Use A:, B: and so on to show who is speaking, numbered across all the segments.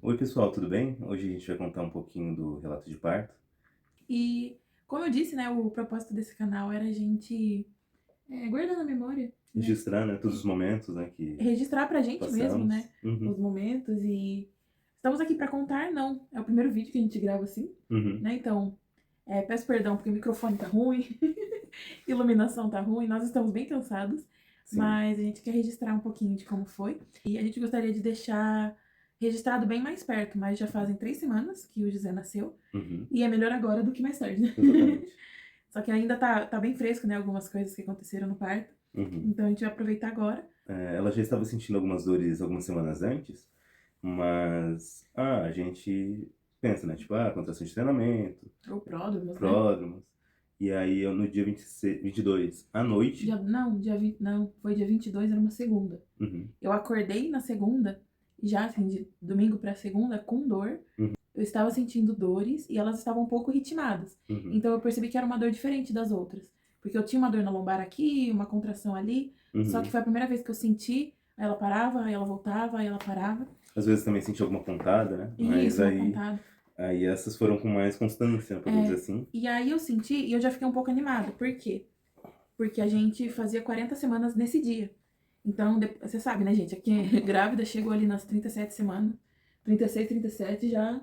A: Oi, pessoal, tudo bem? Hoje a gente vai contar um pouquinho do relato de parto.
B: E, como eu disse, né, o propósito desse canal era a gente guardar na memória, né?
A: Registrar, né, todos os momentos, né, que
B: Registrar pra gente mesmo,
A: passamos.
B: né,
A: Uhum,
B: os momentos e estamos aqui pra contar, não. É o primeiro vídeo que a gente grava assim,
A: uhum,
B: né? Então, peço perdão porque o microfone tá ruim, iluminação tá ruim, nós estamos bem cansados,
A: sim.
B: mas a gente quer registrar um pouquinho de como foi. E a gente gostaria de deixar registrado bem mais perto, mas já fazem 3 semanas que o José nasceu.
A: Uhum,
B: E é melhor agora do que mais tarde, né?
A: exatamente.
B: Só que ainda tá bem fresco, né? Algumas coisas que aconteceram no parto.
A: Uhum.
B: Então a gente vai aproveitar agora.
A: Ela já estava sentindo algumas dores algumas semanas antes, mas a gente pensa, né, tipo, contração de treinamento,
B: Ou pródromos, né?
A: pródromos. E aí eu no dia 26, 22 à noite.
B: Dia 20, não, foi dia 22, era uma segunda.
A: Uhum,
B: Eu acordei na segunda, já assim, de domingo pra segunda, com dor.
A: uhum,
B: Eu estava sentindo dores e elas estavam um pouco ritmadas.
A: uhum,
B: Então eu percebi que era uma dor diferente das outras. Porque eu tinha uma dor na lombar aqui, uma contração ali. Só que
A: uhum.
B: foi a primeira vez que eu senti, aí ela parava, aí ela voltava, aí ela parava.
A: Às vezes também senti alguma pontada, né,
B: E
A: mas
B: isso, uma
A: aí
B: pontada.
A: Aí essas foram com mais constância, podemos dizer assim.
B: E aí eu senti e eu já fiquei um pouco animada. Por quê? Porque a gente fazia 40 semanas nesse dia. Então, você sabe, né, gente? Aqui é grávida, chegou ali nas 37 semanas, 36, 37, já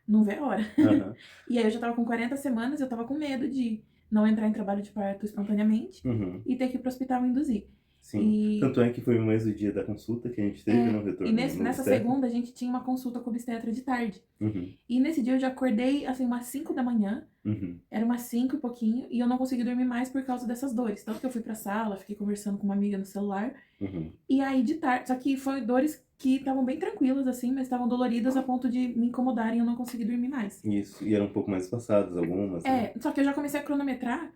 B: não vê a hora.
A: Aham.
B: E aí eu já tava com 40 semanas, eu tava com medo de não entrar em trabalho de parto espontaneamente
A: Uhum.
B: e ter que ir pro hospital induzir.
A: Sim.
B: E
A: Tanto é que foi o mesmo dia da consulta que a gente teve no
B: e
A: retorno no
B: nessa
A: obstetra.
B: segunda a gente tinha uma consulta com o obstetra de tarde.
A: Uhum.
B: E nesse dia eu já acordei, assim, umas 5 da manhã.
A: Uhum.
B: Era umas 5 e pouquinho, e eu não consegui dormir mais por causa dessas dores. Tanto que eu fui pra sala, fiquei conversando com uma amiga no celular,
A: Uhum.
B: e aí de tarde. Só que foi dores que estavam bem tranquilas, assim, mas estavam doloridas a ponto de me incomodarem e eu não consegui dormir mais.
A: Isso. E eram um pouco mais espaçadas algumas, né?
B: Só que eu já comecei a cronometrar,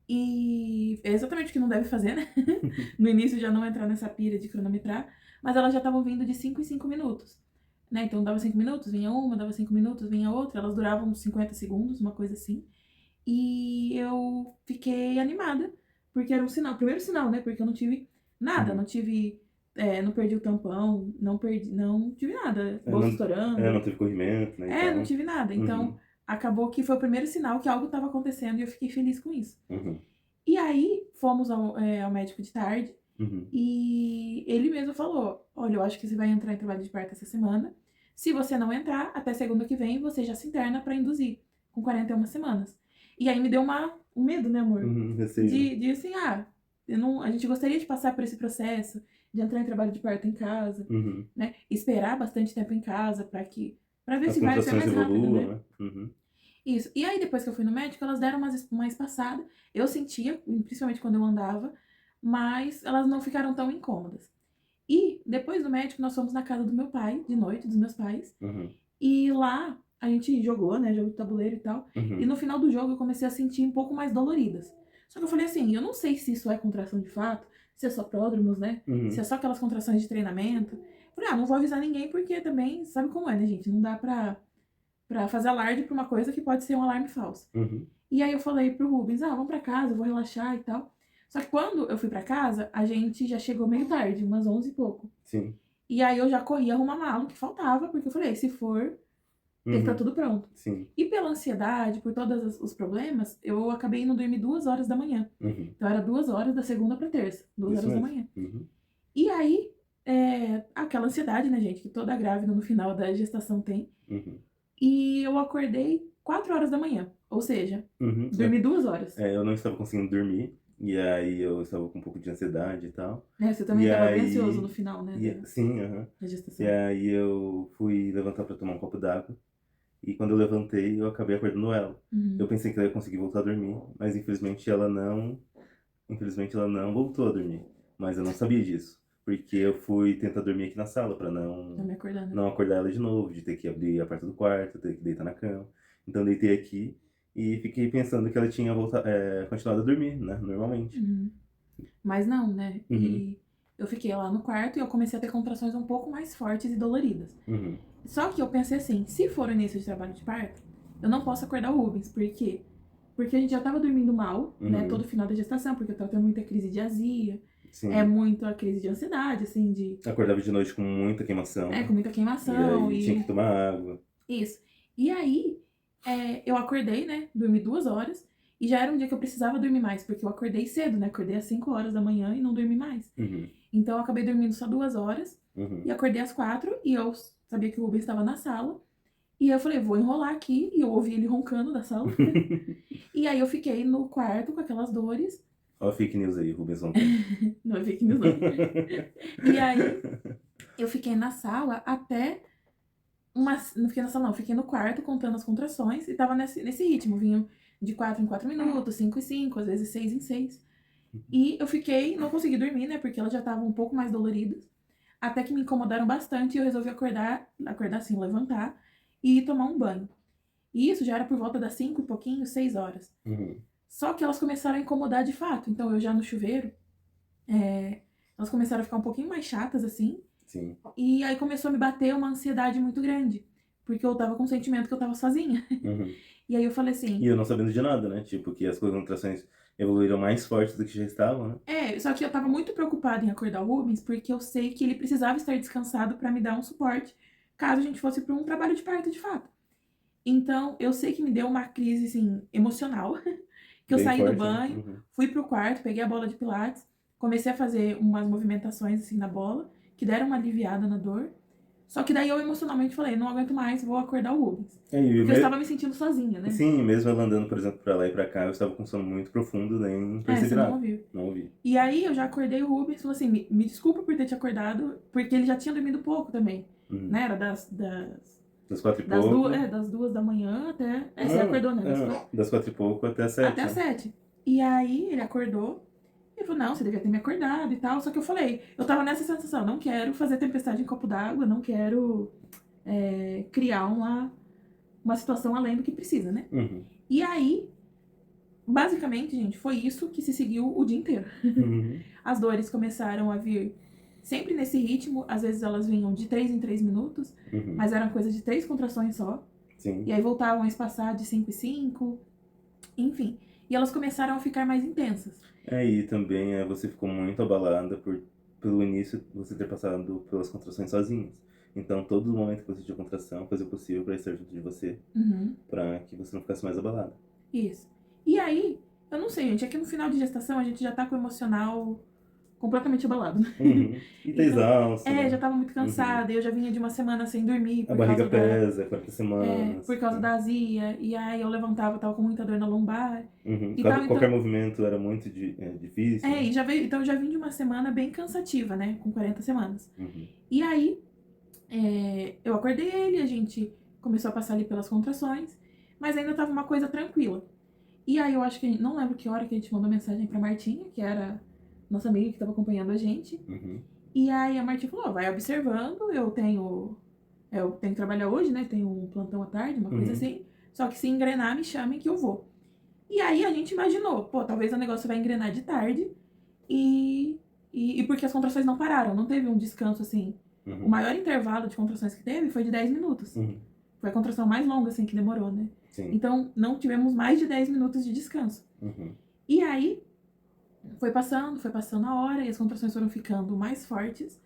B: e é exatamente o que não deve fazer, né? No início já não entrar nessa pira de cronometrar, mas elas já estavam vindo de 5 em 5 minutos. Né? Então dava 5 minutos, vinha uma, dava 5 minutos, vinha outra, elas duravam uns 50 segundos, uma coisa assim. E eu fiquei animada, porque era um sinal, primeiro sinal, né? Porque eu não tive nada,
A: Uhum.
B: não tive, não perdi o tampão, não tive nada,
A: É,
B: bolsa
A: não, não
B: estourando,
A: teve corrimento, né, e
B: não
A: tal.
B: tive nada. Então,
A: Uhum.
B: acabou que foi o primeiro sinal que algo estava acontecendo e eu fiquei feliz com isso.
A: Uhum.
B: E aí, fomos ao médico de tarde
A: Uhum.
B: e ele mesmo falou: olha, eu acho que você vai entrar em trabalho de parto essa semana. Se você não entrar, até segunda que vem, você já se interna para induzir, com 41 semanas. E aí me deu um medo, né, amor?
A: Uhum. Receio, né?
B: De assim, eu não, a gente gostaria de passar por esse processo, de entrar em trabalho de parto em casa,
A: Uhum.
B: né? Esperar bastante tempo em casa para ver
A: As
B: se vai ser
A: contrações
B: mais rápido,
A: evoluam,
B: né?
A: né? Uhum.
B: Isso. E aí, depois que eu fui no médico, elas deram uma espaçada. Eu sentia, principalmente quando eu andava, mas elas não ficaram tão incômodas. E depois do médico, nós fomos na casa do meu pai, de noite, dos meus pais.
A: Uhum.
B: E lá a gente jogou, né? Jogo de tabuleiro e tal. E
A: Uhum.
B: no final do jogo eu comecei a sentir um pouco mais doloridas. Só que eu falei assim, eu não sei se isso é contração de fato, se é só pródromos, né? Se é
A: Uhum.
B: só aquelas contrações de treinamento. Eu falei, não vou avisar ninguém porque também sabe como é, né, gente? Não dá pra fazer alarde pra uma coisa que pode ser um alarme falso.
A: Uhum.
B: E aí eu falei pro Rubens, vamos pra casa, eu vou relaxar e tal. Só que quando eu fui pra casa, a gente já chegou meio tarde, umas 11 e pouco.
A: Sim.
B: E aí eu já corri arrumar mala, que faltava, porque eu falei, se for, tem que estar
A: Uhum.
B: tudo pronto.
A: Sim.
B: E pela ansiedade, por todos os problemas, eu acabei indo dormir 2 horas da manhã.
A: Uhum.
B: Então era 2 horas da segunda pra terça, duas
A: Isso
B: horas da
A: mesmo.
B: manhã.
A: Uhum.
B: E aí, aquela ansiedade, né, gente, que toda grávida no final da gestação tem.
A: Uhum.
B: E eu acordei 4 horas da manhã, ou seja,
A: Uhum.
B: dormi 2 horas.
A: Eu não estava conseguindo dormir, e aí eu estava com um pouco de ansiedade e tal.
B: Né, você também
A: E
B: estava bem ansioso no
A: aí,
B: final, né, da,
A: sim, aham.
B: da
A: E
B: gestação.
A: aí eu fui levantar para tomar um copo d'água, e quando eu levantei, eu acabei acordando ela. Eu
B: Uhum.
A: pensei que ela ia conseguir voltar a dormir, mas infelizmente ela não voltou a dormir. Mas eu não sabia disso, porque eu fui tentar dormir aqui na sala para
B: Tá me acordando.
A: não acordar ela de novo, de ter que abrir a porta do quarto, ter que deitar na cama. Então deitei aqui e fiquei pensando que ela tinha continuado a dormir, né, normalmente.
B: Uhum. Mas não, né?
A: Uhum.
B: E eu fiquei lá no quarto e eu comecei a ter contrações um pouco mais fortes e doloridas.
A: Uhum.
B: Só que eu pensei assim, se for o início de trabalho de parto, eu não posso acordar o Rubens. Por quê? Porque a gente já tava dormindo mal, né? Todo
A: Uhum.
B: final da gestação, porque eu tava tendo muita crise de azia. É
A: Sim.
B: muito a crise de ansiedade, assim,
A: Acordava de noite com muita queimação.
B: com muita
A: E
B: queimação
A: aí tinha que tomar água.
B: Isso. E aí, eu acordei, né? Dormi 2 horas. E já era um dia que eu precisava dormir mais, porque eu acordei cedo, né? Acordei às 5 horas da manhã e não dormi mais.
A: Uhum.
B: Então eu acabei dormindo só 2 horas.
A: Uhum.
B: E acordei às 4 e eu sabia que o Rubens estava na sala. E eu falei, vou enrolar aqui. E eu ouvi ele roncando da sala. E aí eu fiquei no quarto com aquelas dores.
A: Ó, fake news aí, Rubens roncando.
B: Não é fake news, não. E aí eu fiquei na sala até não fiquei na sala, não. Fiquei no quarto contando as contrações e tava nesse ritmo. Vinham de 4 em 4 minutos, 5 em 5, às vezes 6 em 6. E eu fiquei, não consegui dormir, né? Porque elas já estavam um pouco mais doloridas. Até que me incomodaram bastante e eu resolvi acordar assim, levantar e ir tomar um banho. E isso já era por volta das 5 e pouquinho, 6 horas.
A: Uhum.
B: Só que elas começaram a incomodar de fato. Então eu já no chuveiro, elas começaram a ficar um pouquinho mais chatas, assim.
A: Sim.
B: E aí começou a me bater uma ansiedade muito grande. Porque eu tava com o sentimento que eu tava sozinha.
A: Uhum.
B: E aí eu falei assim.
A: E eu não sabendo de nada, né? Tipo, que as contrações evoluíram mais fortes do que já estavam, né?
B: Só que eu tava muito preocupada em acordar o Rubens, porque eu sei que ele precisava estar descansado pra me dar um suporte, caso a gente fosse pra um trabalho de parto de fato. Então, eu sei que me deu uma crise, assim, emocional. Que eu
A: Bem
B: saí do
A: forte, né?
B: banho,
A: Uhum.
B: fui pro quarto, peguei a bola de pilates, comecei a fazer umas movimentações, assim, na bola, que deram uma aliviada na dor. Só que daí eu emocionalmente falei, não aguento mais, vou acordar o Rubens.
A: E
B: Porque eu estava me sentindo sozinha, né?
A: Sim, mesmo ela andando, por exemplo, pra lá e pra cá, eu estava com sono muito profundo, nem percebi
B: Você não
A: nada.
B: ouviu.
A: Não ouvi.
B: E aí eu já acordei o Rubens, falou assim, me desculpa por ter te acordado, porque ele já tinha dormido pouco também,
A: Uhum.
B: né? Era das
A: 4 e pouco.
B: das 2 da manhã até... você acordou, né?
A: Das 4 e pouco até as 7.
B: Até as 7. E aí ele acordou, e falou, não, você devia ter me acordado e tal. Só que eu falei, eu tava nessa sensação, não quero fazer tempestade em copo d'água, não quero criar uma situação além do que precisa, né?
A: Uhum.
B: E aí, basicamente, gente, foi isso que se seguiu o dia inteiro.
A: Uhum.
B: As dores começaram a vir sempre nesse ritmo, às vezes elas vinham de 3 em 3 minutos,
A: Uhum.
B: mas eram coisa de 3 contrações só.
A: Sim.
B: E aí voltavam a espaçar de 5 em 5, enfim. E elas começaram a ficar mais intensas.
A: E também você ficou muito abalada pelo início você ter passado pelas contrações sozinhas. Então, todo momento que você tinha contração, fazia o possível para estar junto de você, para que você não ficasse mais abalada.
B: Isso. E aí, eu não sei, gente, aqui no final de gestação a gente já tá com o emocional completamente abalado.
A: Uhum. E tá exausto, né?
B: Já tava muito cansada, eu já vinha de uma semana sem dormir.
A: A barriga pesa, 40 semanas.
B: Por causa da azia, e aí eu levantava, tava com muita dor na lombar.
A: Uhum.
B: E tal,
A: Qualquer movimento era muito difícil.
B: E então eu já vim de uma semana bem cansativa, né? Com 40 semanas.
A: Uhum.
B: E aí, eu acordei ele, a gente começou a passar ali pelas contrações, mas ainda tava uma coisa tranquila. E aí eu acho que, não lembro que hora que a gente mandou mensagem pra Martinha, que era nossa amiga que tava acompanhando a gente.
A: Uhum.
B: E aí a Martinha falou, vai observando, eu tenho que trabalhar hoje, né? Tenho um plantão à tarde, uma coisa assim. Só que se engrenar, me chamem que eu vou. E aí a gente imaginou, talvez o negócio vai engrenar de tarde e porque as contrações não pararam, não teve um descanso assim.
A: Uhum.
B: O maior intervalo de contrações que teve foi de 10 minutos.
A: Uhum.
B: Foi a contração mais longa, assim, que demorou, né?
A: Sim.
B: Então, não tivemos mais de 10 minutos de descanso.
A: Uhum.
B: E aí, foi passando a hora e as contrações foram ficando mais fortes.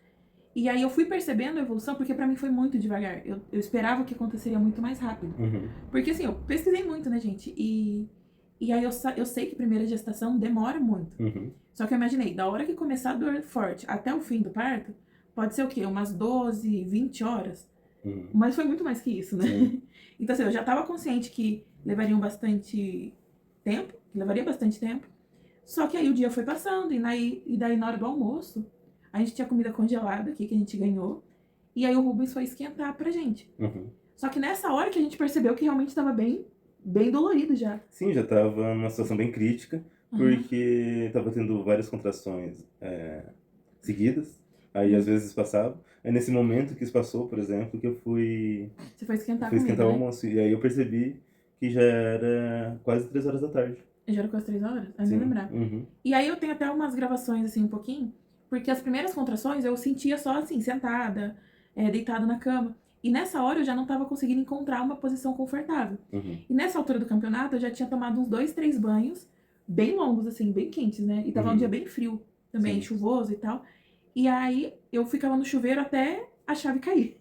B: E aí eu fui percebendo a evolução, porque pra mim foi muito devagar. Eu esperava que aconteceria muito mais rápido.
A: Uhum.
B: Porque assim, eu pesquisei muito, né, gente? E aí eu sei que primeira gestação demora muito.
A: Uhum.
B: Só que eu imaginei, da hora que começar a dor forte até o fim do parto, pode ser o quê? Umas 12, 20 horas.
A: Uhum.
B: Mas foi muito mais que isso, né?
A: Sim.
B: Então assim, eu já tava consciente que levaria bastante tempo. Só que aí o dia foi passando, e daí na hora do almoço, a gente tinha comida congelada aqui que a gente ganhou. E aí o Rubens foi esquentar pra gente.
A: Uhum.
B: Só que nessa hora que a gente percebeu que realmente tava bem dolorido já.
A: Sim, já tava numa situação bem crítica, porque tava tendo várias contrações seguidas. Aí às vezes passava. É nesse momento que isso passou, por exemplo, que eu fui...
B: Você foi esquentar
A: fui esquentar o
B: né?
A: almoço. E aí eu percebi que já era quase 3 horas da tarde.
B: Já era quase 3 horas? Eu nem lembrar.
A: Uhum.
B: E aí eu tenho até umas gravações, assim, um pouquinho, porque as primeiras contrações eu sentia só, assim, sentada, deitada na cama. E nessa hora eu já não tava conseguindo encontrar uma posição confortável.
A: Uhum.
B: E nessa altura do campeonato eu já tinha tomado uns 2, 3 banhos, bem longos, assim, bem quentes, né? E tava um dia bem frio. também
A: Sim.
B: chuvoso e tal. E aí eu ficava no chuveiro até a chave cair.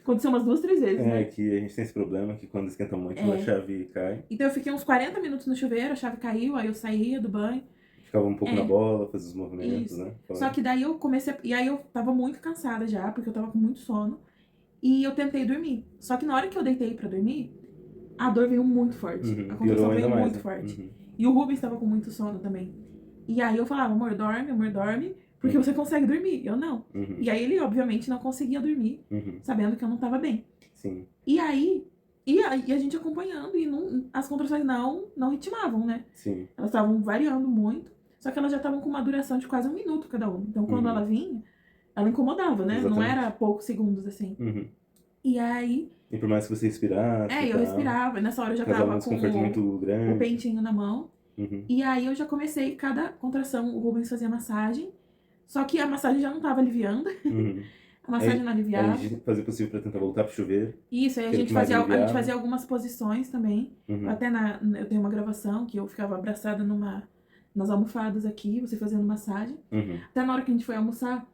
B: Aconteceu umas 2, 3 vezes, né?
A: É que a gente tem esse problema que quando esquenta muito a chave cai.
B: Então eu fiquei uns 40 minutos no chuveiro, a chave caiu, aí eu saía do banho.
A: Ficava um pouco na bola, fazia os movimentos,
B: Isso.
A: né?
B: Só que daí eu comecei. E aí eu tava muito cansada já, porque eu tava com muito sono. E eu tentei dormir. Só que na hora que eu deitei pra dormir, a dor veio muito forte. A contração veio muito forte. E o Rubens tava com muito sono também. E aí eu falava, amor, dorme, porque você consegue dormir. Eu não. E aí ele, obviamente, não conseguia dormir, sabendo que eu não tava bem.
A: Sim.
B: E aí, a gente acompanhando, e as contrações não ritmavam, né?
A: Sim.
B: Elas estavam variando muito, só que elas já estavam com uma duração de quase 1 minuto cada uma. Então, quando ela vinha, ela incomodava, né?
A: Exatamente.
B: Não era poucos segundos, assim. E aí...
A: E por mais que você respirasse...
B: eu respirava. E nessa hora eu já tava com
A: muito grande.
B: o pentinho na mão. E aí eu já comecei, cada contração, o Rubens fazia massagem. Só que a massagem já não tava aliviando. A massagem não aliviava.
A: A gente fazia o possível pra tentar voltar pro chuveiro.
B: Isso, aí a gente fazia algumas posições também. Até eu tenho uma gravação que eu ficava abraçada nas almofadas aqui, você fazendo massagem. Até na hora que a gente foi almoçar,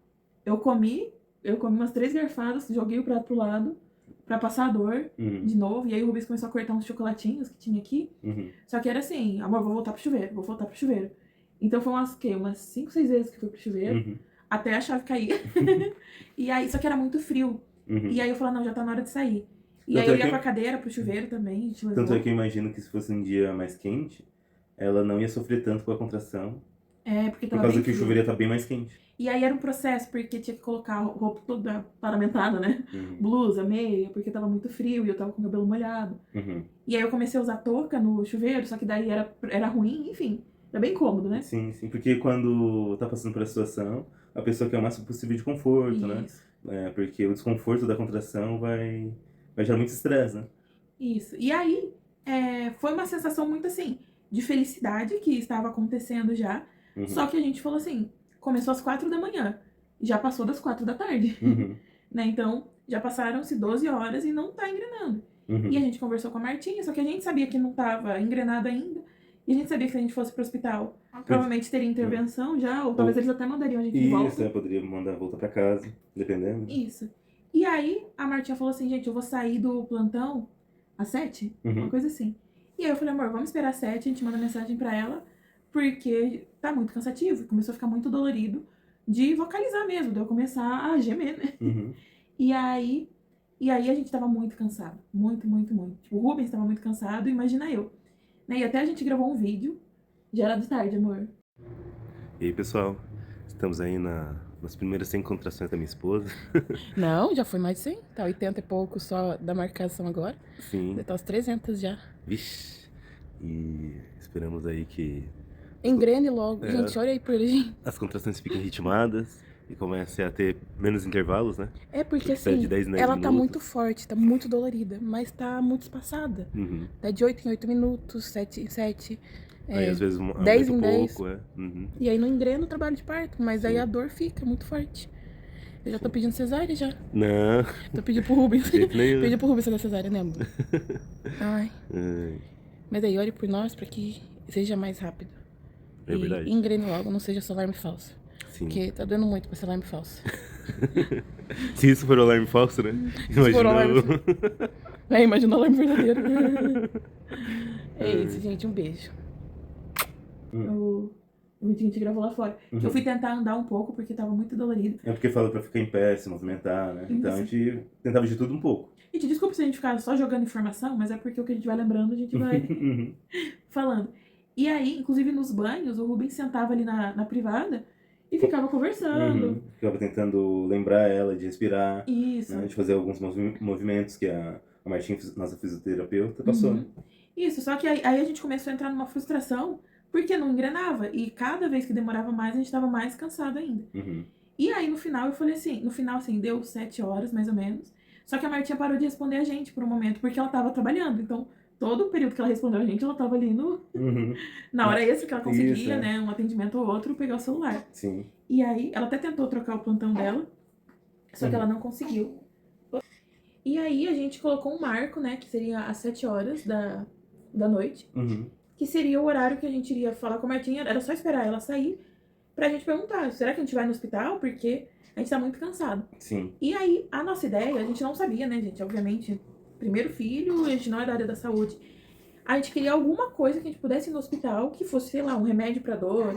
B: eu comi umas 3 garfadas, joguei o prato pro lado pra passar a dor de novo. E aí o Rubens começou a cortar uns chocolatinhos que tinha aqui. Só que era assim, amor, vou voltar pro chuveiro. Então foi umas 5, 6 vezes que fui pro chuveiro, até a chave cair. E aí, só que era muito frio. E aí eu falei, não, já tá na hora de sair. E aí eu ia com a cadeira pro chuveiro também, a gente levou.
A: Tanto é que eu imagino que se fosse um dia mais quente, ela não ia sofrer tanto com a contração.
B: Porque
A: por
B: tava
A: causa
B: bem
A: que o
B: frio.
A: chuveiro ia estar bem mais quente.
B: E aí era um processo, porque tinha que colocar a roupa toda paramentada, né? Blusa, meia, porque tava muito frio e eu tava com o cabelo molhado. E aí eu comecei a usar touca no chuveiro, só que daí era ruim, enfim. Era bem cômodo, né?
A: Sim, porque quando tá passando por essa situação, a pessoa quer o máximo possível de conforto, né? Porque o desconforto da contração vai gerar muito estresse, né?
B: Isso. E aí, foi uma sensação muito assim, de felicidade que estava acontecendo já. Só que a gente falou assim, começou às 4 da manhã, já passou das 4 da tarde. Né? Então, já passaram-se 12 horas e não tá engrenando. E a gente conversou com a Martinha, só que a gente sabia que não tava engrenado ainda. E a gente sabia que se a gente fosse pro hospital, provavelmente teria intervenção já, ou talvez eles até mandariam a gente de volta.
A: Isso, poderia mandar voltar pra casa, dependendo.
B: Isso. E aí, a Martinha falou assim, gente, eu vou sair do plantão às 7, uma coisa assim. E aí eu falei, amor, vamos esperar às 7, a gente manda mensagem pra ela, porque tá muito cansativo. Começou a ficar muito dolorido de vocalizar mesmo, de eu começar a gemer, né? E aí a gente tava muito cansado. Muito, muito, muito. Tipo, o Rubens tava muito cansado, imagina eu. Né? E até a gente gravou um vídeo. Já era de tarde, amor.
A: E aí, pessoal? Estamos aí nas primeiras 100 contrações da minha esposa.
B: Não, já foi mais de 100. Tá 80 e pouco só da marcação agora.
A: Sim.
B: Já tá uns 300 já.
A: Vixe. E esperamos aí que...
B: engrene logo. Gente, olha aí por ele.
A: As contrações fiquem ritmadas e comecem a ter menos intervalos, né?
B: Porque assim,
A: de 10
B: ela
A: minutos.
B: Tá muito forte, tá muito dolorida, mas tá muito espaçada. Tá de 8 em 8 minutos, 7 em 7.
A: Aí às vezes
B: 10 em 10.
A: pouco,
B: E aí não engrena o trabalho de parto, mas aí a dor fica muito forte. Eu já tô pedindo cesárea já.
A: Não.
B: Tô pedindo pro Rubens.
A: Nenhum.
B: Pedi pro Rubens fazer cesárea, né, amor? Ai. Mas aí, olhe por nós pra que seja mais rápido.
A: É verdade.
B: E engrene logo, não seja só alarme falso.
A: Sim.
B: Porque tá doendo muito pra ser alarme falso.
A: Se isso for alarme falso, né?
B: Imagina o alarme verdadeiro. É isso, gente. Um beijo. O vídeo que a gente gravou lá fora. Eu fui tentar andar um pouco porque tava muito dolorido.
A: É porque fala pra ficar em pé, se movimentar, né? Então a gente tentava de tudo um pouco.
B: Gente, desculpa se a gente ficar só jogando informação, mas é porque o que a gente vai lembrando, a gente vai falando. E aí, inclusive nos banhos, o Rubens sentava ali na privada e ficava conversando.
A: Ficava tentando lembrar ela de respirar.
B: Isso.
A: Né? De fazer alguns movimentos que a Martinha, nossa fisioterapeuta, passou.
B: Isso, só que aí a gente começou a entrar numa frustração porque não engrenava. E cada vez que demorava mais, a gente tava mais cansado ainda. E aí no final eu falei assim, deu 7 horas mais ou menos. Só que a Martinha parou de responder a gente por um momento, porque ela tava trabalhando. Então, todo o período que ela respondeu a gente, ela tava ali na hora extra que ela conseguia, né? Um atendimento ou outro, pegar o celular.
A: Sim.
B: E aí, ela até tentou trocar o plantão dela, só que ela não conseguiu. E aí, a gente colocou um marco, né? Que seria às 7 horas da noite. Que seria o horário que a gente iria falar com a Martinha. Era só esperar ela sair. pra gente perguntar, será que a gente vai no hospital? Porque a gente tá muito cansado.
A: Sim.
B: E aí, a nossa ideia, a gente não sabia, né, gente? Obviamente, primeiro filho, a gente não é da área da saúde. A gente queria alguma coisa que a gente pudesse ir no hospital, que fosse, sei lá, um remédio pra dor,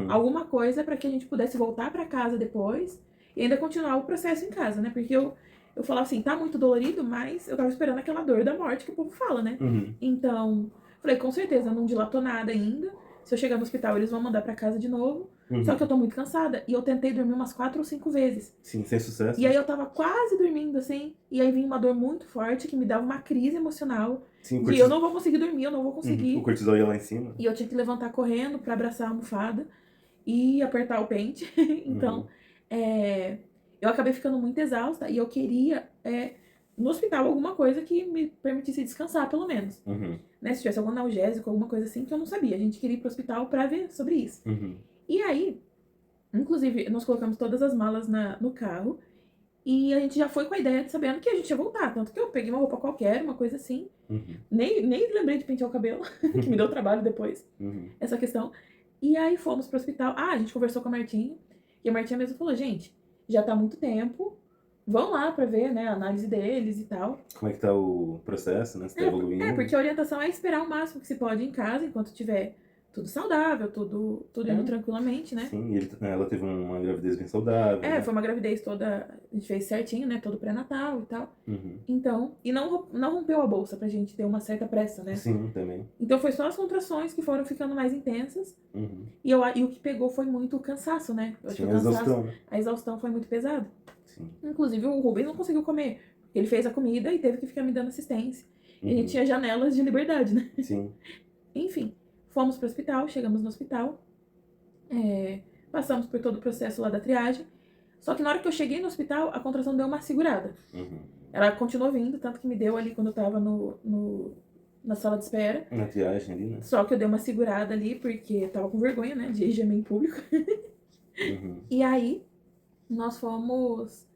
B: alguma coisa pra que a gente pudesse voltar pra casa depois e ainda continuar o processo em casa, né? Porque eu falava assim, tá muito dolorido, mas eu tava esperando aquela dor da morte que o povo fala, né? Então, falei, com certeza, não dilatou nada ainda. Se eu chegar no hospital, eles vão mandar pra casa de novo. Só que eu tô muito cansada. E eu tentei dormir umas 4 ou 5 vezes.
A: Sim, sem sucesso.
B: E aí eu tava quase dormindo, assim. E aí vinha uma dor muito forte que me dava uma crise emocional.
A: Sim,
B: de eu não vou conseguir dormir, eu não vou conseguir.
A: O cortisol ia lá em cima.
B: E eu tinha que levantar correndo pra abraçar a almofada e apertar o pente. Então, eu acabei ficando muito exausta e eu queria, no hospital, alguma coisa que me permitisse descansar, pelo menos. Né? Se tivesse algum analgésico, alguma coisa assim, que eu não sabia. A gente queria ir pro hospital pra ver sobre isso. E aí, inclusive, nós colocamos todas as malas no carro. E a gente já foi com a ideia de sabendo que a gente ia voltar. Tanto que eu peguei uma roupa qualquer, uma coisa assim. Nem lembrei de pentear o cabelo, que me deu trabalho depois. Essa questão. E aí fomos pro hospital. Ah, a gente conversou com a Martinha. E a Martinha mesmo falou, gente, já tá há muito tempo. Vão lá pra ver, né, a análise deles e tal.
A: Como é que tá o processo, né? Se tá evoluindo.
B: Porque a orientação é esperar o máximo que se pode em casa, enquanto tiver tudo saudável, tudo indo tranquilamente, né?
A: Sim, e ela teve uma gravidez bem saudável. Né?
B: Foi uma gravidez toda, a gente fez certinho, né? Todo pré-natal e tal. Então, e não rompeu a bolsa pra gente ter uma certa pressa, né?
A: Sim, também.
B: Então foi só as contrações que foram ficando mais intensas. E o que pegou foi muito o cansaço, né? Eu acho que o cansaço, exaustão, né? A exaustão foi muito pesada.
A: Sim.
B: Inclusive o Rubens não conseguiu comer. Ele fez a comida e teve que ficar me dando assistência. E a gente tinha janelas de liberdade, né?
A: Sim.
B: Enfim, fomos pro hospital, chegamos no hospital. Passamos por todo o processo lá da triagem. Só que na hora que eu cheguei no hospital, a contração deu uma segurada. Ela continuou vindo, tanto que me deu ali quando eu tava na sala de espera.
A: Na triagem ali, né?
B: Só que eu dei uma segurada ali, porque eu tava com vergonha, né, de gemer em público. E aí, nós fomos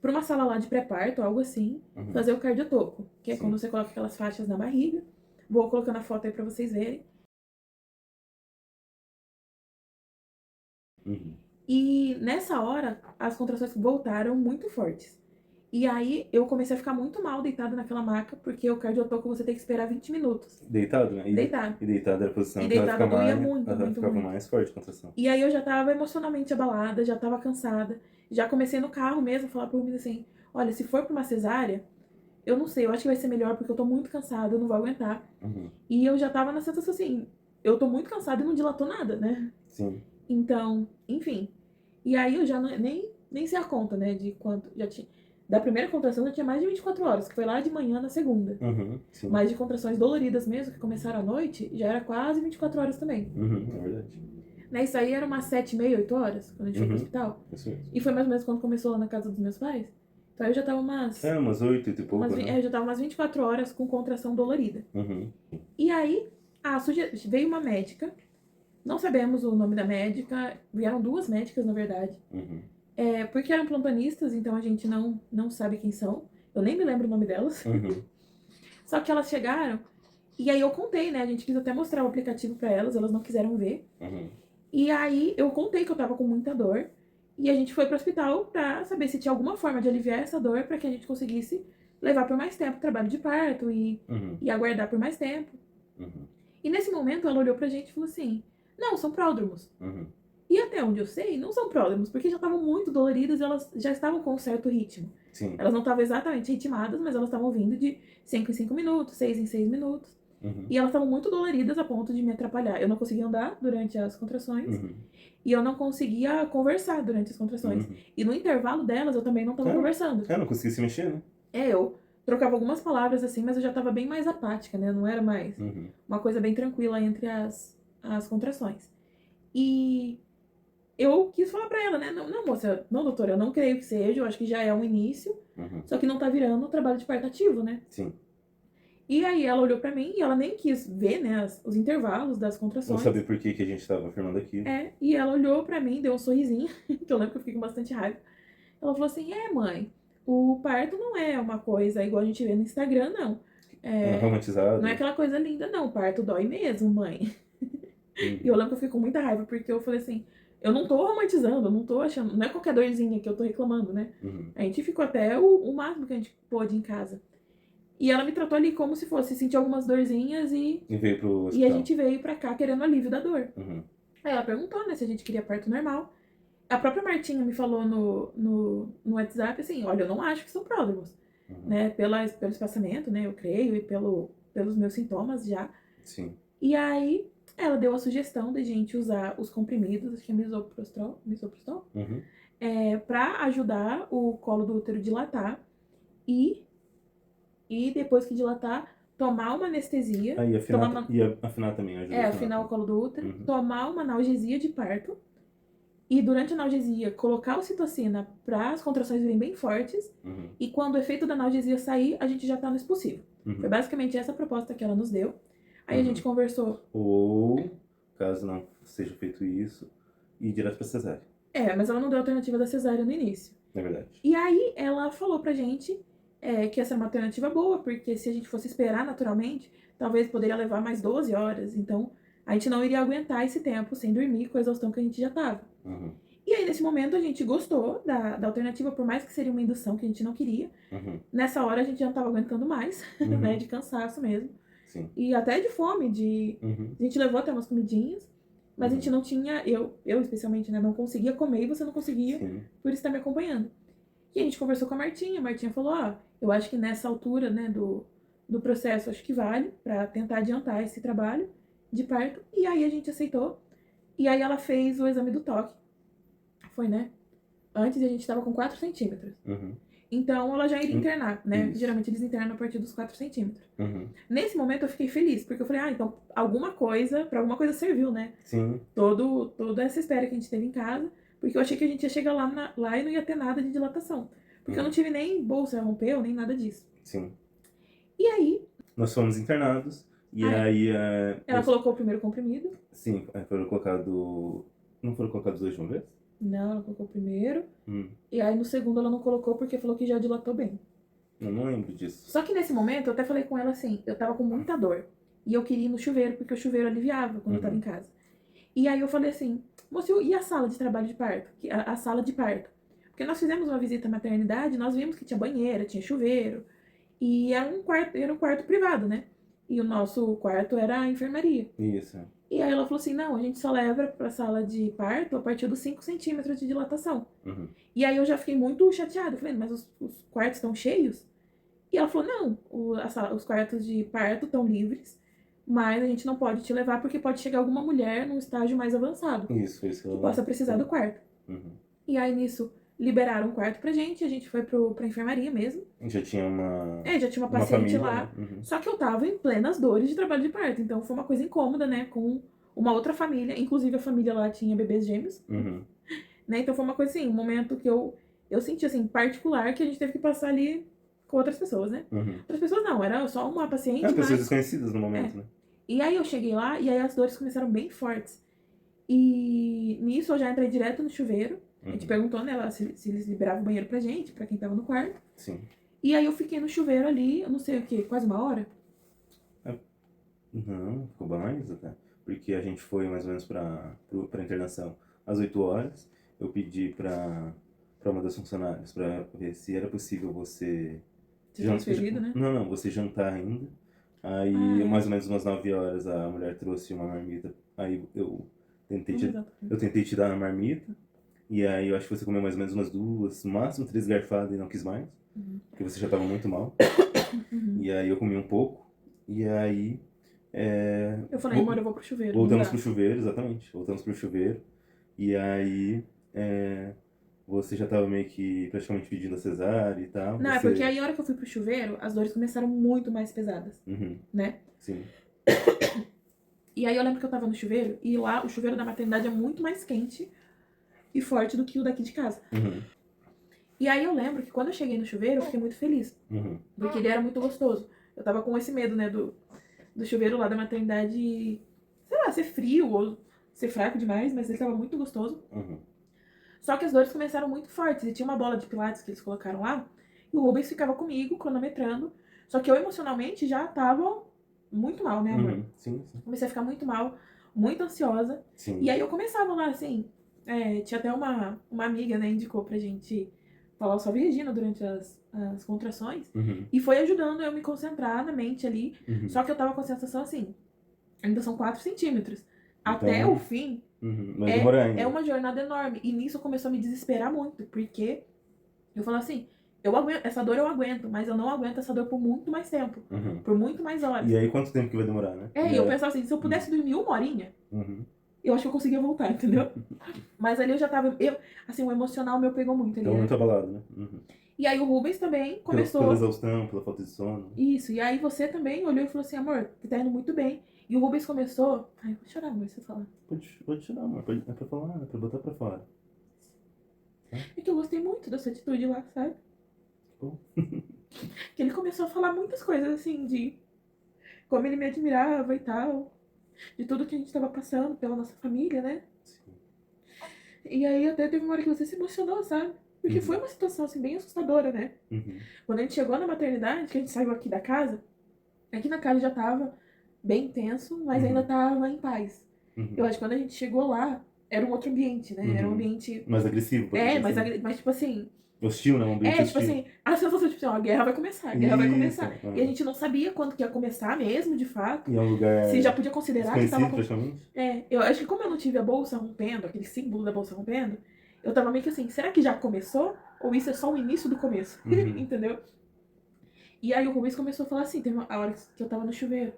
B: pra uma sala lá de pré-parto, algo assim, fazer o cardiotoco. Que é quando você coloca aquelas faixas na barriga. Vou colocando a foto aí pra vocês verem. E nessa hora, as contrações voltaram muito fortes. E aí, eu comecei a ficar muito mal deitada naquela maca, porque o cardiotoco você tem que esperar 20 minutos.
A: Deitado, né?
B: Deitado.
A: E deitado era a posição
B: que ela ficava doía muito,
A: ela ficava mais forte a contração.
B: E aí eu já tava emocionalmente abalada, já tava cansada. Já comecei no carro mesmo a falar pro Rubens assim, olha, se for pra uma cesárea, eu não sei, eu acho que vai ser melhor porque eu tô muito cansada, eu não vou aguentar. E eu já tava na sensação assim, eu tô muito cansada e não dilatou nada, né?
A: Sim.
B: Então, enfim. E aí eu já nem sei a conta, né, de quanto já tinha. Da primeira contração já tinha mais de 24 horas, que foi lá de manhã na segunda.
A: Sim.
B: Mas de contrações doloridas mesmo, que começaram à noite, já era quase 24 horas também.
A: É verdade.
B: Né, isso aí era umas 7h30, 8 horas, quando a gente foi pro hospital.
A: Isso mesmo.
B: E foi mais ou menos quando começou lá na casa dos meus pais. Então eu já tava umas...
A: umas 8 e pouco, né?
B: Eu já tava umas 24 horas com contração dolorida. E aí, veio uma médica. Não sabemos o nome da médica. Vieram 2 médicas, na verdade. Porque eram plantonistas, então a gente não sabe quem são. Eu nem me lembro o nome delas. Só que elas chegaram, e aí eu contei, né? A gente quis até mostrar o aplicativo pra elas não quiseram ver. E aí eu contei que eu tava com muita dor. E a gente foi pro hospital pra saber se tinha alguma forma de aliviar essa dor pra que a gente conseguisse levar por mais tempo o trabalho de parto e aguardar por mais tempo. E nesse momento ela olhou pra gente e falou assim, não, são pródromos. E até onde eu sei, não são pródromos, porque já estavam muito doloridas e elas já estavam com um certo ritmo.
A: Sim.
B: Elas não estavam exatamente ritmadas, mas elas estavam vindo de 5 em 5 minutos, 6 em 6 minutos. E elas estavam muito doloridas a ponto de me atrapalhar. Eu não conseguia andar durante as contrações. E eu não conseguia conversar durante as contrações. E no intervalo delas, eu também não estava conversando.
A: Eu não conseguia se mexer, né?
B: Eu trocava algumas palavras assim, mas eu já estava bem mais apática, né? Não era mais uma coisa bem tranquila entre as contrações. E eu quis falar pra ela, né? Não, moça, não, doutora, eu não creio que seja, eu acho que já é um início. Só que não tá virando trabalho de parto ativo, né?
A: Sim.
B: E aí ela olhou pra mim e ela nem quis ver, né, os intervalos das contrações.
A: Não sabia por que a gente tava afirmando aquilo.
B: E ela olhou pra mim, deu um sorrisinho, que eu lembro que eu fiquei com bastante raiva. Ela falou assim, mãe, o parto não é uma coisa igual a gente vê no Instagram, não.
A: Romantizado.
B: Não é aquela coisa linda, não. O parto dói mesmo, mãe. E eu lembro que eu fiquei com muita raiva, porque eu falei assim, Eu não tô romantizando, eu não tô achando. Não é qualquer dorzinha que eu tô reclamando, né? A gente ficou até o máximo que a gente pôde em casa. E ela me tratou ali como se fosse sentir algumas dorzinhas
A: E veio pro hospital.
B: E a gente veio pra cá querendo alívio da dor. Aí ela perguntou, né, se a gente queria parto normal. A própria Martinha me falou no WhatsApp assim, olha, eu não acho que são pródromos. Né, pelo espaçamento, né, eu creio, e pelos meus sintomas já.
A: Sim.
B: E aí ela deu a sugestão da gente usar os comprimidos, acho que é misoprostol, pra ajudar o colo do útero dilatar. E depois que dilatar, tomar uma anestesia.
A: E afinar também ajuda.
B: Afinar o colo do útero, tomar uma analgesia de parto. E durante a analgesia, colocar ocitocina para as contrações virem bem fortes. E quando o efeito da analgesia sair, a gente já tá no expulsivo. Foi basicamente essa a proposta que ela nos deu. Aí a gente conversou.
A: Ou, caso não seja feito isso, ir direto pra cesárea.
B: Mas ela não deu a alternativa da cesárea no início.
A: É verdade.
B: E aí ela falou pra gente que essa é uma alternativa boa, porque se a gente fosse esperar naturalmente, talvez poderia levar mais 12 horas. Então, a gente não iria aguentar esse tempo sem dormir com a exaustão que a gente já tava. E aí, nesse momento, a gente gostou da alternativa, por mais que seria uma indução que a gente não queria. Nessa hora, a gente já não tava aguentando mais, né? De cansaço mesmo.
A: Sim.
B: E até de fome, a gente levou até umas comidinhas, mas a gente não tinha, eu especialmente, né? Não conseguia comer e você não conseguia por estar me acompanhando. E a gente conversou com a Martinha falou, eu acho que nessa altura, né, do processo, acho que vale pra tentar adiantar esse trabalho de parto. E aí a gente aceitou. E aí ela fez o exame do toque. Foi, né? Antes a gente tava com 4 centímetros. Então ela já iria internar, né?
A: Isso.
B: Geralmente eles internam a partir dos 4 centímetros. Nesse momento eu fiquei feliz, porque eu falei, então pra alguma coisa serviu, né?
A: Sim.
B: Toda essa espera que a gente teve em casa. Porque eu achei que a gente ia chegar lá e não ia ter nada de dilatação. Porque eu não tive nem bolsa rompeu, nem nada disso.
A: Sim.
B: E aí...
A: Nós fomos internados. E aí...
B: ela colocou o primeiro comprimido.
A: Sim, foram colocados... Não foram colocados dois de uma vez?
B: Não, ela colocou o primeiro. E aí no segundo ela não colocou porque falou que já dilatou bem.
A: Eu não lembro disso.
B: Só que nesse momento eu até falei com ela assim, eu tava com muita dor. E eu queria ir no chuveiro, porque o chuveiro aliviava quando eu tava em casa. E aí eu falei assim, moço, e a sala de trabalho de parto? A sala de parto. Porque nós fizemos uma visita à maternidade, nós vimos que tinha banheira, tinha chuveiro. E era um quarto privado, né? E o nosso quarto era a enfermaria.
A: Isso.
B: E aí ela falou assim, não, a gente só leva pra sala de parto a partir dos 5 centímetros de dilatação. E aí eu já fiquei muito chateada. Eu falei, mas os quartos estão cheios? E ela falou, não, os quartos de parto estão livres, mas a gente não pode te levar porque pode chegar alguma mulher num estágio mais avançado.
A: Isso.
B: Que possa precisar do quarto. E aí nisso liberaram um quarto pra gente, a gente foi pra enfermaria mesmo.
A: Já tinha uma...
B: já tinha uma paciente
A: família,
B: lá.
A: né?
B: Só que eu tava em plenas dores de trabalho de parto, então foi uma coisa incômoda, né, com uma outra família, inclusive a família lá tinha bebês gêmeos. Né, então foi uma coisa assim, um momento que eu senti assim, particular, que a gente teve que passar ali com outras pessoas, né? Outras pessoas não, era só uma paciente.
A: Pessoas desconhecidas no momento, né?
B: E aí eu cheguei lá e aí as dores começaram bem fortes. E nisso eu já entrei direto no chuveiro. A gente perguntou, né, se eles liberavam o banheiro pra gente, pra quem tava no quarto.
A: Sim.
B: E aí eu fiquei no chuveiro ali, eu não sei o que, quase uma hora?
A: Não, ficou mais até. Porque a gente foi mais ou menos pra internação às 8 horas. Eu pedi pra uma das funcionárias pra ver se era possível você...
B: transferido, né?
A: Não, você jantar ainda. Aí, mais ou menos umas 9 horas, a mulher trouxe uma marmita. Aí eu tentei te dar a marmita. E aí eu acho que você comeu mais ou menos umas 2, no máximo 3 garfadas e não quis mais. Porque você já tava muito mal. E aí eu comi um pouco. E aí...
B: eu falei, amor, eu vou pro chuveiro.
A: Voltamos pro chuveiro, exatamente. Voltamos pro chuveiro. E aí... você já tava meio que praticamente pedindo a cesárea e tal.
B: Não, é porque aí a hora que eu fui pro chuveiro, as dores começaram muito mais pesadas. Né?
A: Sim.
B: E aí eu lembro que eu tava no chuveiro, e lá o chuveiro da maternidade é muito mais quente e forte do que o daqui de casa. E aí eu lembro que quando eu cheguei no chuveiro, eu fiquei muito feliz. Porque ele era muito gostoso. Eu tava com esse medo, né, do chuveiro lá da maternidade, sei lá, ser frio ou ser fraco demais, mas ele tava muito gostoso. Só que as dores começaram muito fortes, e tinha uma bola de pilates que eles colocaram lá, e o Rubens ficava comigo, cronometrando. Só que eu emocionalmente já tava muito mal, né, amor?
A: Sim.
B: Comecei a ficar muito mal, muito ansiosa.
A: Sim.
B: E aí eu começava lá, assim, tinha até uma amiga, né, indicou pra gente falar o Salve Regina durante as contrações. E foi ajudando eu me concentrar na mente ali. Só que eu tava com a sensação assim, ainda são 4 centímetros. Até o fim,
A: Vai demorar ainda.
B: É uma jornada enorme. E nisso começou a me desesperar muito, porque eu falo assim, eu aguento, essa dor eu aguento, mas eu não aguento essa dor por muito mais tempo. Por muito mais horas.
A: E aí quanto tempo que vai demorar, né?
B: E eu pensava assim, se eu pudesse dormir 1 horinha, eu acho que eu conseguia voltar, entendeu? Mas ali eu já tava, assim, o emocional meu pegou muito ali.
A: Tava muito abalado, né?
B: E aí o Rubens também começou...
A: Pela exaustão, pela falta de sono.
B: Isso, e aí você também olhou e falou assim, amor, tá indo muito bem. E o Rubens começou... Ai, vou chorar, amor, se você falar.
A: Pode chorar, amor. É pra falar, é pra botar pra fora.
B: É que eu gostei muito dessa atitude lá, sabe?
A: Bom.
B: Que ele começou a falar muitas coisas, assim, de como ele me admirava e tal. De tudo que a gente tava passando pela nossa família, né?
A: Sim.
B: E aí até teve uma hora que você se emocionou, sabe? Porque foi uma situação, assim, bem assustadora, né? Quando a gente chegou na maternidade, que a gente saiu aqui da casa, aqui na casa já tava bem tenso, mas ainda tava em paz. Eu acho que quando a gente chegou lá, era um outro ambiente, né? Era um ambiente...
A: mais agressivo, pode dizer assim.
B: mas tipo assim...
A: Hostil, né? Um ambiente
B: tipo
A: hostil.
B: assim, a sensação de, tipo assim, ó, a guerra vai começar, a guerra vai começar. E a gente não sabia quando que ia começar mesmo, de fato.
A: E é um lugar
B: se já podia considerar que tava...
A: praticamente.
B: Eu acho que como eu não tive a bolsa rompendo, aquele símbolo da bolsa rompendo, eu tava meio que assim, será que já começou? Ou isso é só o início do começo? Entendeu? E aí o Rubens começou a falar assim, teve a hora que eu tava no chuveiro,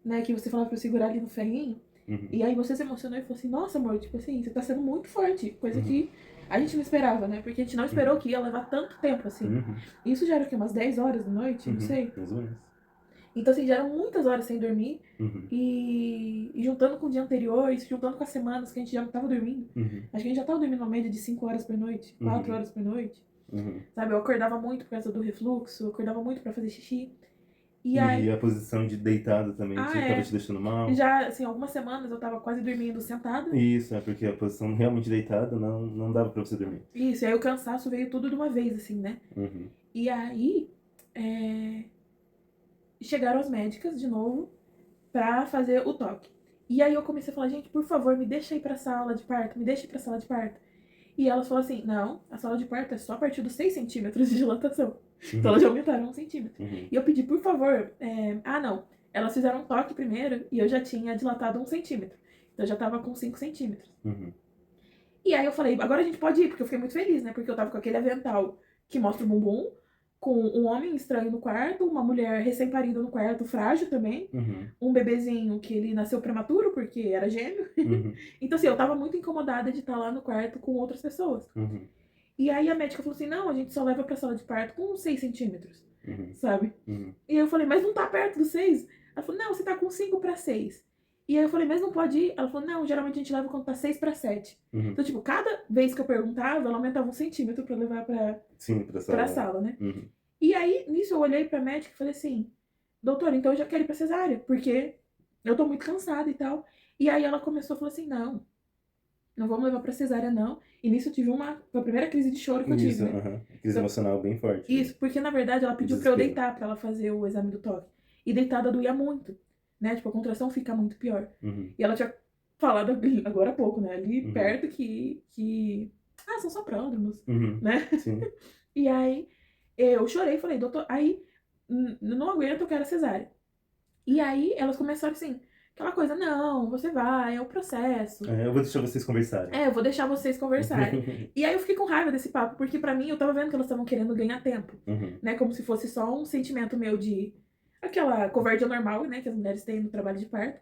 B: né, que você falava pra eu segurar ali no ferrinho, e aí você se emocionou e falou assim, nossa amor, tipo assim, você tá sendo muito forte, coisa que a gente não esperava, né, porque a gente não esperou que ia levar tanto tempo, assim. Isso já era o quê, umas 10 horas da noite, não sei.
A: Mais ou menos.
B: Então, assim, já eram muitas horas sem dormir, e juntando com o dia anterior, e juntando com as semanas que a gente já não tava dormindo, acho que a gente já tava dormindo uma média de 5 horas por noite, 4 horas por noite. Sabe, eu acordava muito por causa do refluxo, eu acordava muito pra fazer xixi.
A: E a posição de deitado também tava te deixando mal.
B: Já, assim, algumas semanas eu tava quase dormindo sentada.
A: Isso, porque a posição realmente deitada não dava pra você dormir.
B: Isso, e aí o cansaço veio tudo de uma vez, assim, né? E aí, chegaram as médicas de novo pra fazer o toque. E aí eu comecei a falar, gente, por favor, me deixa ir pra sala de parto, me deixa ir pra sala de parto. E elas falaram assim, não, a sala de parto é só a partir dos 6 centímetros de dilatação. Então elas já aumentaram 1 centímetro. E eu pedi, por favor, não, elas fizeram um toque primeiro e eu já tinha dilatado 1 centímetro. Então eu já tava com 5 centímetros. E aí eu falei, agora a gente pode ir, porque eu fiquei muito feliz, né? Porque eu tava com aquele avental que mostra o bumbum, com um homem estranho no quarto, uma mulher recém-parida no quarto, frágil também, um bebezinho que ele nasceu prematuro, porque era gêmeo. Então, assim, eu tava muito incomodada de estar lá no quarto com outras pessoas. E aí a médica falou assim, não, a gente só leva pra sala de parto com 6 centímetros, sabe? E aí eu falei, mas não tá perto dos 6? Ela falou, não, você tá com 5 pra 6. E aí eu falei, mas não pode ir? Ela falou, não, geralmente a gente leva quando tá 6 pra 7. Então, tipo, cada vez que eu perguntava, ela aumentava 1 centímetro pra levar pra sala, né? E aí, nisso, eu olhei pra médica e falei assim, doutora, então eu já quero ir pra cesárea, porque eu tô muito cansada e tal. E aí ela começou a falar assim, não vamos levar pra cesárea, não. E nisso eu tive foi a primeira crise de choro que eu tive, né?
A: Crise emocional bem forte.
B: Isso, porque na verdade ela pediu pra eu deitar pra ela fazer o exame do toque. E deitada doía muito, né? Tipo, a contração fica muito pior. E ela tinha falado agora há pouco, né? Ali perto que... Ah, são só pródromos, né?
A: Sim.
B: E aí eu chorei e falei, doutor, aí não aguento, eu quero a cesárea. E aí elas começaram assim, aquela coisa, não, você vai, é o processo.
A: Eu vou deixar vocês conversarem.
B: Eu vou deixar vocês conversarem. E aí eu fiquei com raiva desse papo, porque pra mim eu tava vendo que elas estavam querendo ganhar tempo. Né? Como se fosse só um sentimento meu de... Aquela covardia normal, né? Que as mulheres têm no trabalho de parto.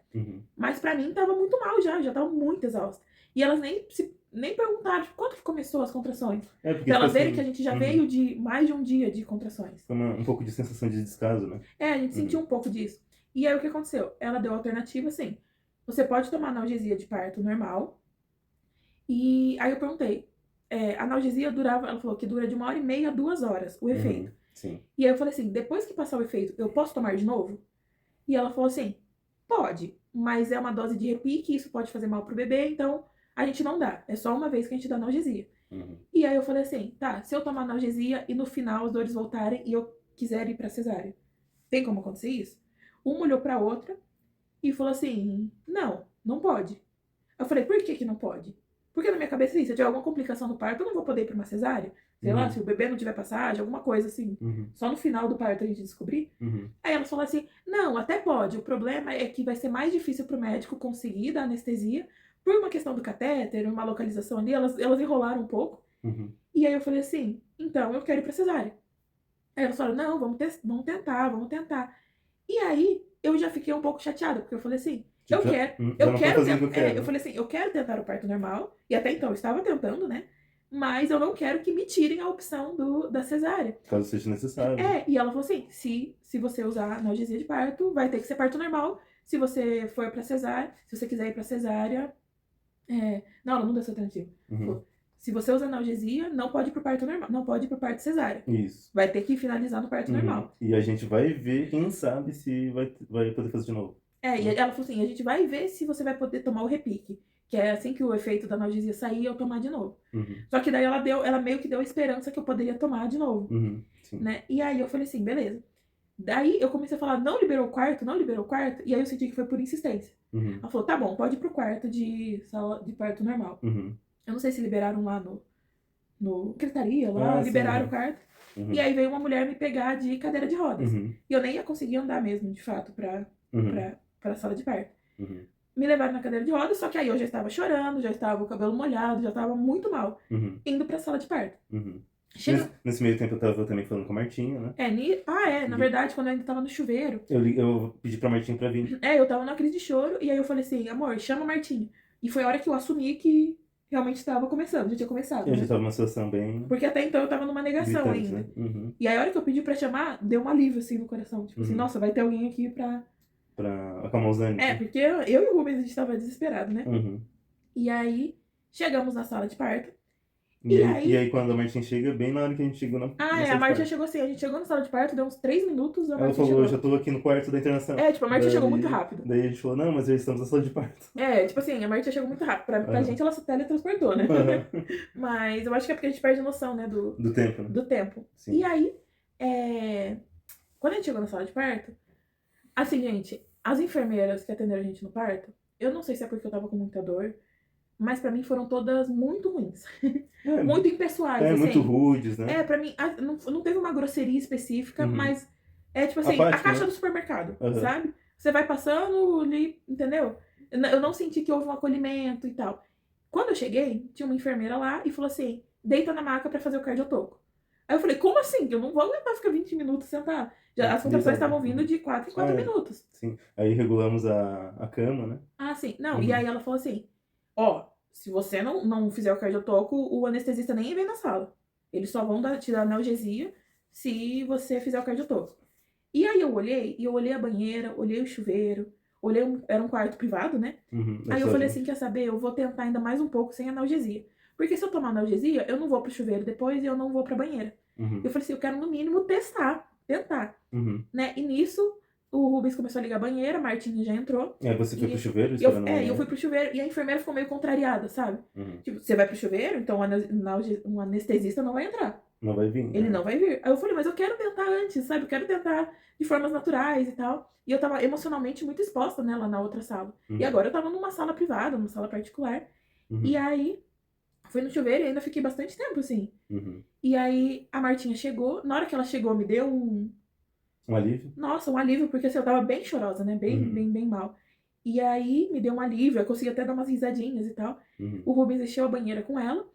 B: Mas pra mim tava muito mal já tava muito exausta. E elas nem perguntaram tipo, quanto que começou as contrações. Pra elas verem que a gente já veio de mais de um dia de contrações.
A: Foi um pouco de sensação de descaso, né?
B: A gente sentiu um pouco disso. E aí o que aconteceu? Ela deu a alternativa assim, você pode tomar analgesia de parto normal. E aí eu perguntei, a analgesia durava, ela falou que dura de 1h30 a 2 horas o efeito.
A: Sim.
B: E aí eu falei assim, depois que passar o efeito, eu posso tomar de novo? E ela falou assim, pode, mas é uma dose de repique, isso pode fazer mal pro bebê, então a gente não dá. É só uma vez que a gente dá analgesia. E aí eu falei assim, tá, se eu tomar analgesia e no final as dores voltarem e eu quiser ir pra cesárea, tem como acontecer isso? Uma olhou pra outra e falou assim, não pode. Eu falei, por que não pode? Porque na minha cabeça, assim, se eu tiver alguma complicação no parto, eu não vou poder ir pra uma cesárea. Sei lá, se o bebê não tiver passagem, alguma coisa assim. Só no final do parto a gente descobrir. Aí elas falaram assim, não, até pode. O problema é que vai ser mais difícil pro médico conseguir dar anestesia. Por uma questão do catéter, uma localização ali, elas enrolaram um pouco. E aí eu falei assim, então eu quero ir pra cesárea. Aí elas falaram, não, vamos tentar. E aí eu já fiquei um pouco chateada, porque eu falei assim,
A: Tipo,
B: eu quero
A: fazendo o que eu quero.
B: eu falei assim, eu quero tentar o parto normal, e até então eu estava tentando, né? Mas eu não quero que me tirem a opção da cesárea.
A: Caso seja necessário.
B: E ela falou assim, se você usar analgesia de parto, vai ter que ser parto normal. Se você for pra cesárea, se você quiser ir pra cesárea... Não, ela não deu essa alternativa. Se você usa analgesia, não pode ir pro parto normal, não pode ir pro parto cesárea.
A: Isso.
B: Vai ter que finalizar no parto normal.
A: E a gente vai ver, quem sabe, se vai poder fazer de novo.
B: E ela falou assim, a gente vai ver se você vai poder tomar o repique. Que é assim que o efeito da analgesia sair, eu tomar de novo. Só que daí ela meio que deu a esperança que eu poderia tomar de novo. Né? E aí eu falei assim, beleza. Daí eu comecei a falar, não liberou o quarto. E aí eu senti que foi por insistência. Ela falou, tá bom, pode ir pro quarto de sala de parto normal. Eu não sei se liberaram lá no secretaria, lá, liberaram o quarto. E aí veio uma mulher me pegar de cadeira de rodas. E eu nem ia conseguir andar mesmo, de fato, pra sala de parto. Me levaram na cadeira de rodas, só que aí eu já estava chorando, já estava com o cabelo molhado, já estava muito mal, indo pra sala de parto.
A: Nesse meio tempo eu tava também falando com a Martinha, né?
B: Na verdade, quando eu ainda tava no chuveiro.
A: Eu pedi pra Martinha pra vir.
B: Eu tava numa crise de choro, e aí eu falei assim, amor, chama a Martinha. E foi a hora que eu assumi que realmente estava começando, já tinha começado.
A: Eu já tava numa situação bem...
B: Porque até então eu tava numa negação
A: gritante,
B: ainda.
A: Né?
B: E aí a hora que eu pedi pra chamar, deu um alívio assim no coração. Tipo assim, nossa, vai ter alguém aqui pra
A: acalmar os ânimos.
B: porque eu e o Rubens, a gente tava desesperado, né? E aí, chegamos na sala de parto.
A: E aí quando a Martinha chega, bem na hora que a gente chegou na sala
B: a Martinha chegou assim, a gente chegou na sala de parto, deu uns 3 minutos, a
A: Ela
B: Martinha
A: falou,
B: chegou.
A: eu já tô aqui no quarto da internação.
B: Tipo, a Martinha chegou muito rápido.
A: Daí a gente falou, não, mas já estamos na sala de parto.
B: Tipo assim, a Martinha chegou muito rápido. Pra gente, ela se teletransportou, né? Mas eu acho que é porque a gente perde noção, né?
A: Do tempo, né?
B: Do tempo.
A: Sim.
B: E aí, quando a gente chegou na sala de parto, assim, gente, as enfermeiras que atenderam a gente no parto, eu não sei se é porque eu tava com muita dor, mas pra mim foram todas muito ruins. Muito impessoais, assim.
A: Muito rudes, né?
B: Pra mim, não teve uma grosseria específica, mas é tipo assim, a caixa do supermercado, sabe? Você vai passando ali, entendeu? Eu não senti que houve um acolhimento e tal. Quando eu cheguei, tinha uma enfermeira lá e falou assim, deita na maca pra fazer o cardiotoco. Aí eu falei, como assim? Eu não vou aguentar ficar 20 minutos sentada. As contrações estavam vindo de 4 em 4 minutos.
A: Sim, aí regulamos a cama, né?
B: Sim, não, e aí ela falou assim, se você não fizer o cardiotoco, o anestesista nem vem na sala. Eles só vão te dar analgesia se você fizer o cardiotoco. E aí eu olhei a banheira, olhei o chuveiro, era um quarto privado, né? Aí eu falei assim, quer saber, eu vou tentar ainda mais um pouco sem analgesia. Porque se eu tomar analgesia, eu não vou pro chuveiro depois e eu não vou pra banheira. Eu falei assim, eu quero no mínimo tentar. Né? E nisso, o Rubens começou a ligar a banheira, a Martinha já entrou.
A: Você foi pro chuveiro?
B: Eu fui pro chuveiro e a enfermeira ficou meio contrariada, sabe? Tipo, você vai pro chuveiro, então um anestesista não vai entrar.
A: Não vai vir.
B: Ele não vai vir. Aí eu falei, mas eu quero tentar antes, sabe? Eu quero tentar de formas naturais e tal. E eu tava emocionalmente muito exposta, né, lá na outra sala. E agora eu tava numa sala privada, numa sala particular. E aí, fui no chuveiro e ainda fiquei bastante tempo, assim. E aí, a Martinha chegou. Na hora que ela chegou, me deu um
A: alívio?
B: Nossa, um alívio, porque assim, eu tava bem chorosa, né? Bem mal. E aí, me deu um alívio. Eu consegui até dar umas risadinhas e tal. O Rubens encheu a banheira com ela.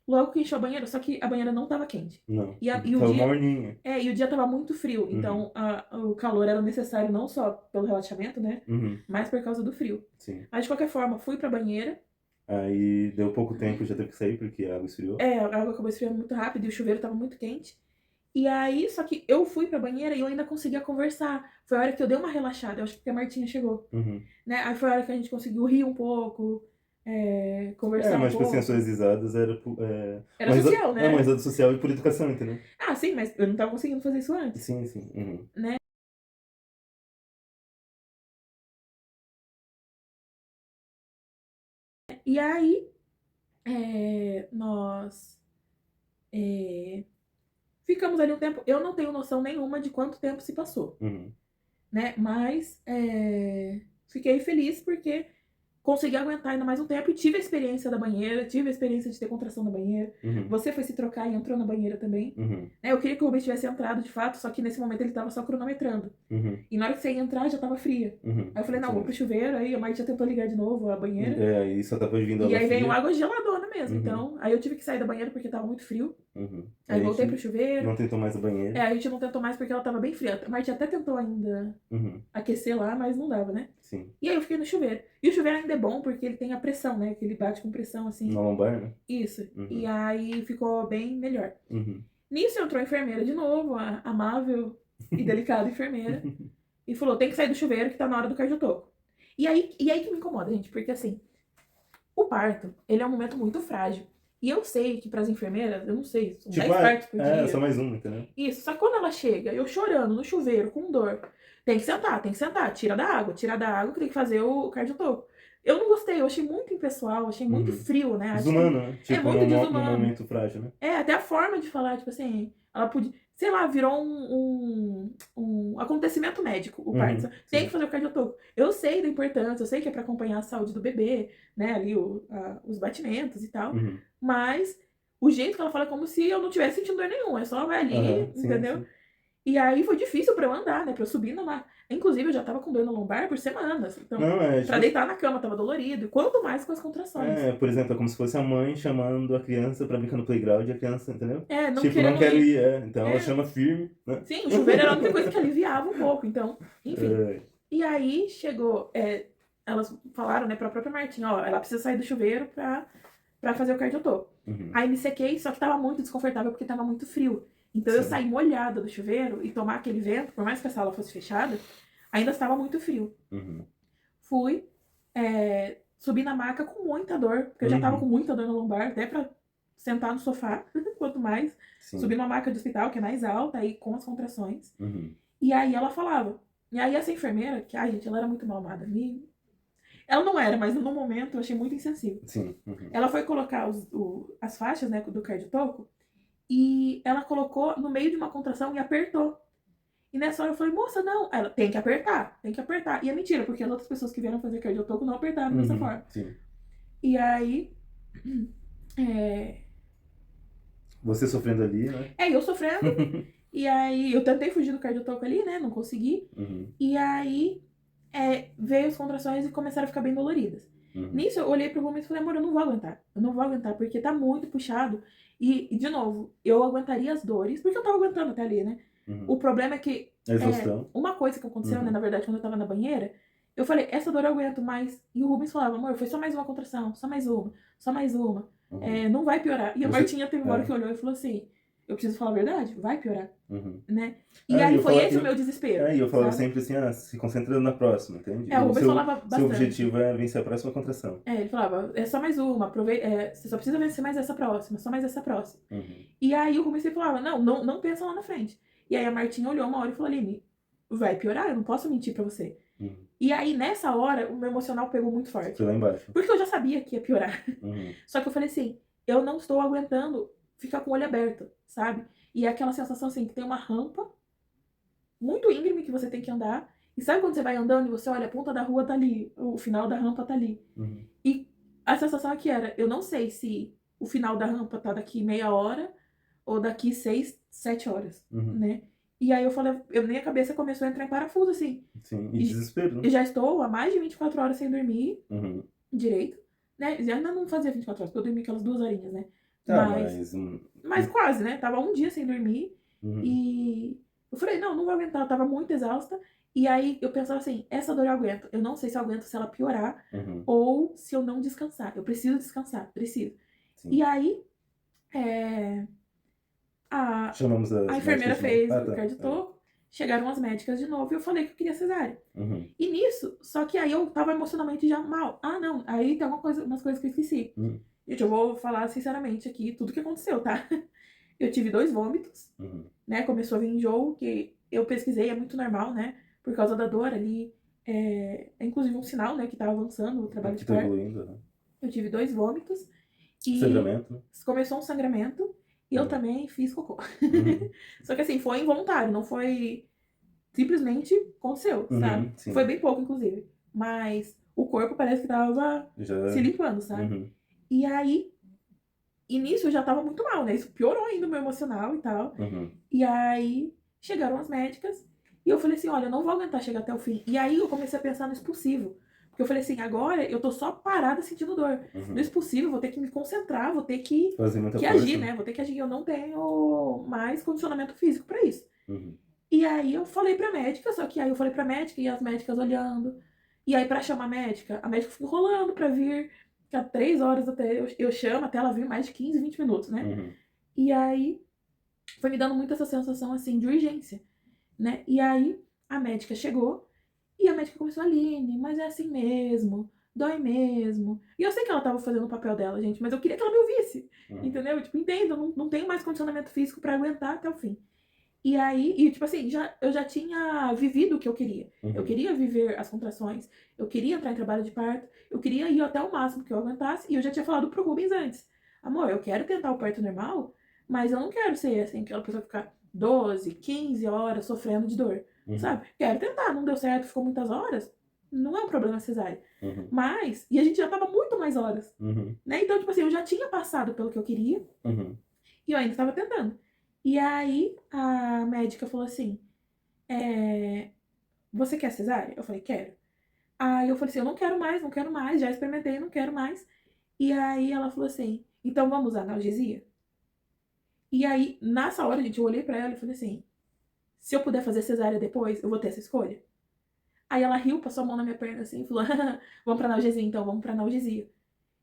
B: Logo que encheu a banheira, só que a banheira não tava quente.
A: Não,
B: e o dia morninha. E o dia tava muito frio. Então, o calor era necessário não só pelo relaxamento, né? Mas por causa do frio.
A: Sim.
B: Mas, de qualquer forma, fui pra banheira.
A: Aí, deu pouco tempo, já teve que sair, porque a água esfriou.
B: A água acabou esfriando muito rápido e o chuveiro tava muito quente. E aí, só que eu fui pra banheira e eu ainda conseguia conversar. Foi a hora que eu dei uma relaxada. Eu acho que a Martinha chegou. Né? Aí foi a hora que a gente conseguiu rir um pouco. Conversar um pouco.
A: Mas tipo assim, as suas risadas era
B: social, né?
A: Uma risada social e por educação, entendeu?
B: Sim, mas eu não tava conseguindo fazer isso antes.
A: Sim.
B: Né? E aí, nós ficamos ali um tempo. Eu não tenho noção nenhuma de quanto tempo se passou. Né? Mas fiquei feliz porque consegui aguentar ainda mais um tempo e tive a experiência da banheira, tive a experiência de ter contração na banheira. Você foi se trocar e entrou na banheira também. Né, eu queria que o Rubens tivesse entrado de fato, só que nesse momento ele tava só cronometrando. E na hora que você ia entrar, já tava fria. Aí eu falei, não, vou pro chuveiro, aí a Marta tentou ligar de novo a banheira.
A: E só tava vindo água
B: E aí
A: fria.
B: veio água geladona mesmo, então... Aí eu tive que sair da banheira porque tava muito frio. Aí voltei pro chuveiro.
A: Não tentou mais a banheira.
B: A gente não tentou mais porque ela tava bem fria. A Marta até tentou ainda aquecer lá, mas não dava, né?
A: Sim.
B: E aí eu fiquei no chuveiro. E o chuveiro ainda é bom porque ele tem a pressão, né? Que ele bate com pressão, assim.
A: Na lombar, né?
B: Isso. E aí ficou bem melhor. Nisso entrou a enfermeira de novo, a amável e delicada enfermeira. E falou, tem que sair do chuveiro que tá na hora do cardiotoco. E aí que me incomoda, gente. Porque assim, o parto, ele é um momento muito frágil. E eu sei que pras enfermeiras, eu não sei, são 10 partos por dia.
A: Só mais um, entendeu?
B: Isso, só que quando ela chega, eu chorando no chuveiro, com dor, tem que sentar, tira da água que tem que fazer o cardiotoco. Eu não gostei, eu achei muito impessoal, achei muito frio, né?
A: Desumano, né? Tipo,
B: muito desumano.
A: num momento frágil, né?
B: Até a forma de falar, tipo assim, ela podia, sei lá, virou um acontecimento médico, o parto. Tem que fazer o cardiotoco. Eu sei da importância, eu sei que é pra acompanhar a saúde do bebê, né? Ali os batimentos e tal. Mas o jeito que ela fala é como se eu não tivesse sentindo dor nenhuma. É só vai ali, entendeu? Sim. E aí foi difícil pra eu andar, né? Pra eu subir na... Inclusive, eu já tava com dor no lombar por semanas. Então, pra deitar na cama tava dolorido. Quanto mais com as contrações.
A: Por exemplo, é como se fosse a mãe chamando a criança pra brincar no playground e a criança, entendeu?
B: Não
A: tipo, não quero ir. Então ela chama firme, né?
B: Sim, o chuveiro era a única coisa que aliviava um pouco. Então, enfim. E aí chegou... elas falaram, né, pra própria Martinha, ó, ela precisa sair do chuveiro pra fazer o cardiotoco. Aí me sequei, só que tava muito desconfortável porque tava muito frio. Então eu saí molhada do chuveiro e tomar aquele vento, por mais que a sala fosse fechada, ainda estava muito frio. Fui, subi na maca com muita dor, porque eu já tava com muita dor no lombar, até pra sentar no sofá, quanto mais. Subi numa maca de hospital, que é mais alta, aí com as contrações. E aí ela falava. E aí essa enfermeira, que, gente, ela era muito mal amada. Ela não era, mas no momento eu achei muito insensível.
A: Sim.
B: Ela foi colocar as faixas, né, do cardiotoco, e ela colocou no meio de uma contração e apertou. E nessa hora eu falei, moça, não. Ela, tem que apertar. E é mentira, porque as outras pessoas que vieram fazer cardiotoco não apertaram dessa forma.
A: Sim.
B: E aí...
A: Você sofrendo ali, né?
B: Eu sofrendo. E aí eu tentei fugir do cardiotoco ali, né? Não consegui. E aí veio as contrações e começaram a ficar bem doloridas. Nisso eu olhei pro Rubens e falei, amor, eu não vou aguentar, porque tá muito puxado. E de novo, eu aguentaria as dores, porque eu tava aguentando até ali, né? O problema é que uma coisa que aconteceu, né, na verdade, quando eu tava na banheira, eu falei, essa dor eu aguento mais. E o Rubens falava, amor, foi só mais uma contração, só mais uma. Não vai piorar. E a Martinha teve uma hora que olhou e falou assim, eu preciso falar a verdade? Vai piorar. Né? E aí foi esse o meu desespero.
A: E eu falava sempre assim, se concentra na próxima, entende?
B: O Rubens falava bastante.
A: Seu objetivo é vencer a próxima contração.
B: Ele falava, é só mais uma, você só precisa vencer mais essa próxima, só mais essa próxima. E aí o Rubens falava, não pensa lá na frente. E aí a Martinha olhou uma hora e falou, Aline, vai piorar, eu não posso mentir pra você. E aí nessa hora o meu emocional pegou muito forte.
A: Foi lá embaixo.
B: Porque eu já sabia que ia piorar. Só que eu falei assim, eu não estou aguentando ficar com o olho aberto, sabe? E é aquela sensação assim, que tem uma rampa muito íngreme que você tem que andar. E sabe quando você vai andando e você olha, a ponta da rua tá ali, o final da rampa tá ali. E a sensação aqui era, eu não sei se o final da rampa tá daqui meia hora ou daqui 6, 7 horas, né? E aí eu falei, minha cabeça começou a entrar em parafuso, assim.
A: Sim, e desespero, né?
B: Eu já estou há mais de 24 horas sem dormir direito, né? Eu ainda não fazia 24 horas, porque eu dormi aquelas 2 horinhas, né? Mas quase, né? Tava um dia sem dormir. E eu falei, não vou aguentar. Eu tava muito exausta. E aí eu pensava assim, essa dor eu aguento. Eu não sei se eu aguento se ela piorar ou se eu não descansar. Eu preciso descansar, preciso. Sim. E aí, a enfermeira fez o cardiotoco. Chegaram as médicas de novo e eu falei que eu queria cesárea. E nisso, só que aí eu tava emocionalmente já mal. Não, aí tem umas coisas que eu esqueci. Gente, eu vou falar sinceramente aqui tudo que aconteceu, tá? Eu tive 2 vômitos, né? Começou a vir enjoo, que eu pesquisei, é muito normal, né? Por causa da dor ali. É inclusive um sinal, né? Que tá avançando o trabalho de parto. Eu tive 2 vômitos. E
A: sangramento.
B: Começou um sangramento. E eu também fiz cocô. Só que assim, foi involuntário, não foi... Simplesmente aconteceu, sabe?
A: Sim.
B: Foi bem pouco, inclusive. Mas o corpo parece que tava se limpando, sabe?
A: Uhum.
B: E aí, e nisso eu já tava muito mal, né? Isso piorou ainda o meu emocional e tal.
A: Uhum.
B: E aí, chegaram as médicas e eu falei assim, olha, eu não vou aguentar chegar até o fim. E aí eu comecei a pensar no expulsivo. Porque eu falei assim, agora eu tô só parada sentindo dor.
A: Uhum.
B: No expulsivo, eu vou ter que me concentrar, vou ter que
A: Fazer muita
B: agir,
A: força.
B: né? Vou ter que agir. Eu não tenho mais condicionamento físico pra isso.
A: Uhum.
B: E aí eu falei pra médica, só que aí eu falei pra médica e as médicas olhando. E aí pra chamar a médica ficou enrolando pra vir. Fica 3 horas até eu chamo, até ela vir mais de 15, 20 minutos, né?
A: Uhum.
B: E aí foi me dando muito essa sensação assim de urgência, né? E aí a médica chegou e a médica começou, Aline, mas é assim mesmo, dói mesmo. E eu sei que ela tava fazendo o papel dela, gente, mas eu queria que ela me ouvisse, entendeu? Tipo, entendo, não tenho mais condicionamento físico pra aguentar até o fim. E aí, e tipo assim, eu já tinha vivido o que eu queria. Eu queria viver as contrações, eu queria entrar em trabalho de parto, eu queria ir até o máximo que eu aguentasse, e eu já tinha falado pro Rubens antes. Amor, eu quero tentar o parto normal, mas eu não quero ser assim, aquela pessoa que ficar 12, 15 horas sofrendo de dor, sabe? Quero tentar, não deu certo, ficou muitas horas, não é um problema cesárea. Mas, e a gente já tava muito mais horas, né? Então, tipo assim, eu já tinha passado pelo que eu queria, e eu ainda estava tentando. E aí a médica falou assim: você quer cesárea? Eu falei, quero. Aí eu falei assim, eu não quero mais, não quero mais, já experimentei, não quero mais. E aí ela falou assim, então vamos usar analgesia? E aí, nessa hora, gente, eu olhei pra ela e falei assim, se eu puder fazer cesárea depois, eu vou ter essa escolha? Aí ela riu, passou a mão na minha perna assim e falou, vamos pra analgesia então, vamos pra analgesia.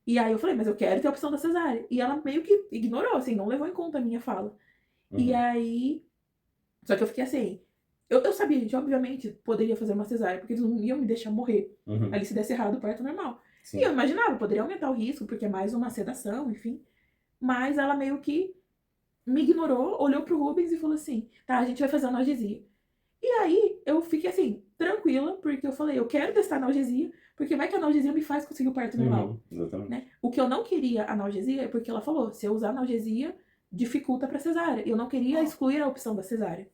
B: E aí eu falei, mas eu quero ter a opção da cesárea. E ela meio que ignorou, assim, não levou em conta a minha fala. E aí, só que eu fiquei assim, eu sabia, gente, obviamente poderia fazer uma cesárea, porque eles não iam me deixar morrer ali se desse errado o parto normal.
A: Sim.
B: E eu imaginava, poderia aumentar o risco, porque é mais uma sedação, enfim. Mas ela meio que me ignorou, olhou pro Rubens e falou assim: tá, a gente vai fazer analgesia. E aí eu fiquei assim, tranquila, porque eu falei: eu quero testar analgesia, porque vai que a analgesia me faz conseguir o parto normal.
A: Exatamente.
B: Né? O que eu não queria analgesia é porque ela falou: se eu usar analgesia, dificulta pra cesárea. Eu não queria excluir a opção da cesárea.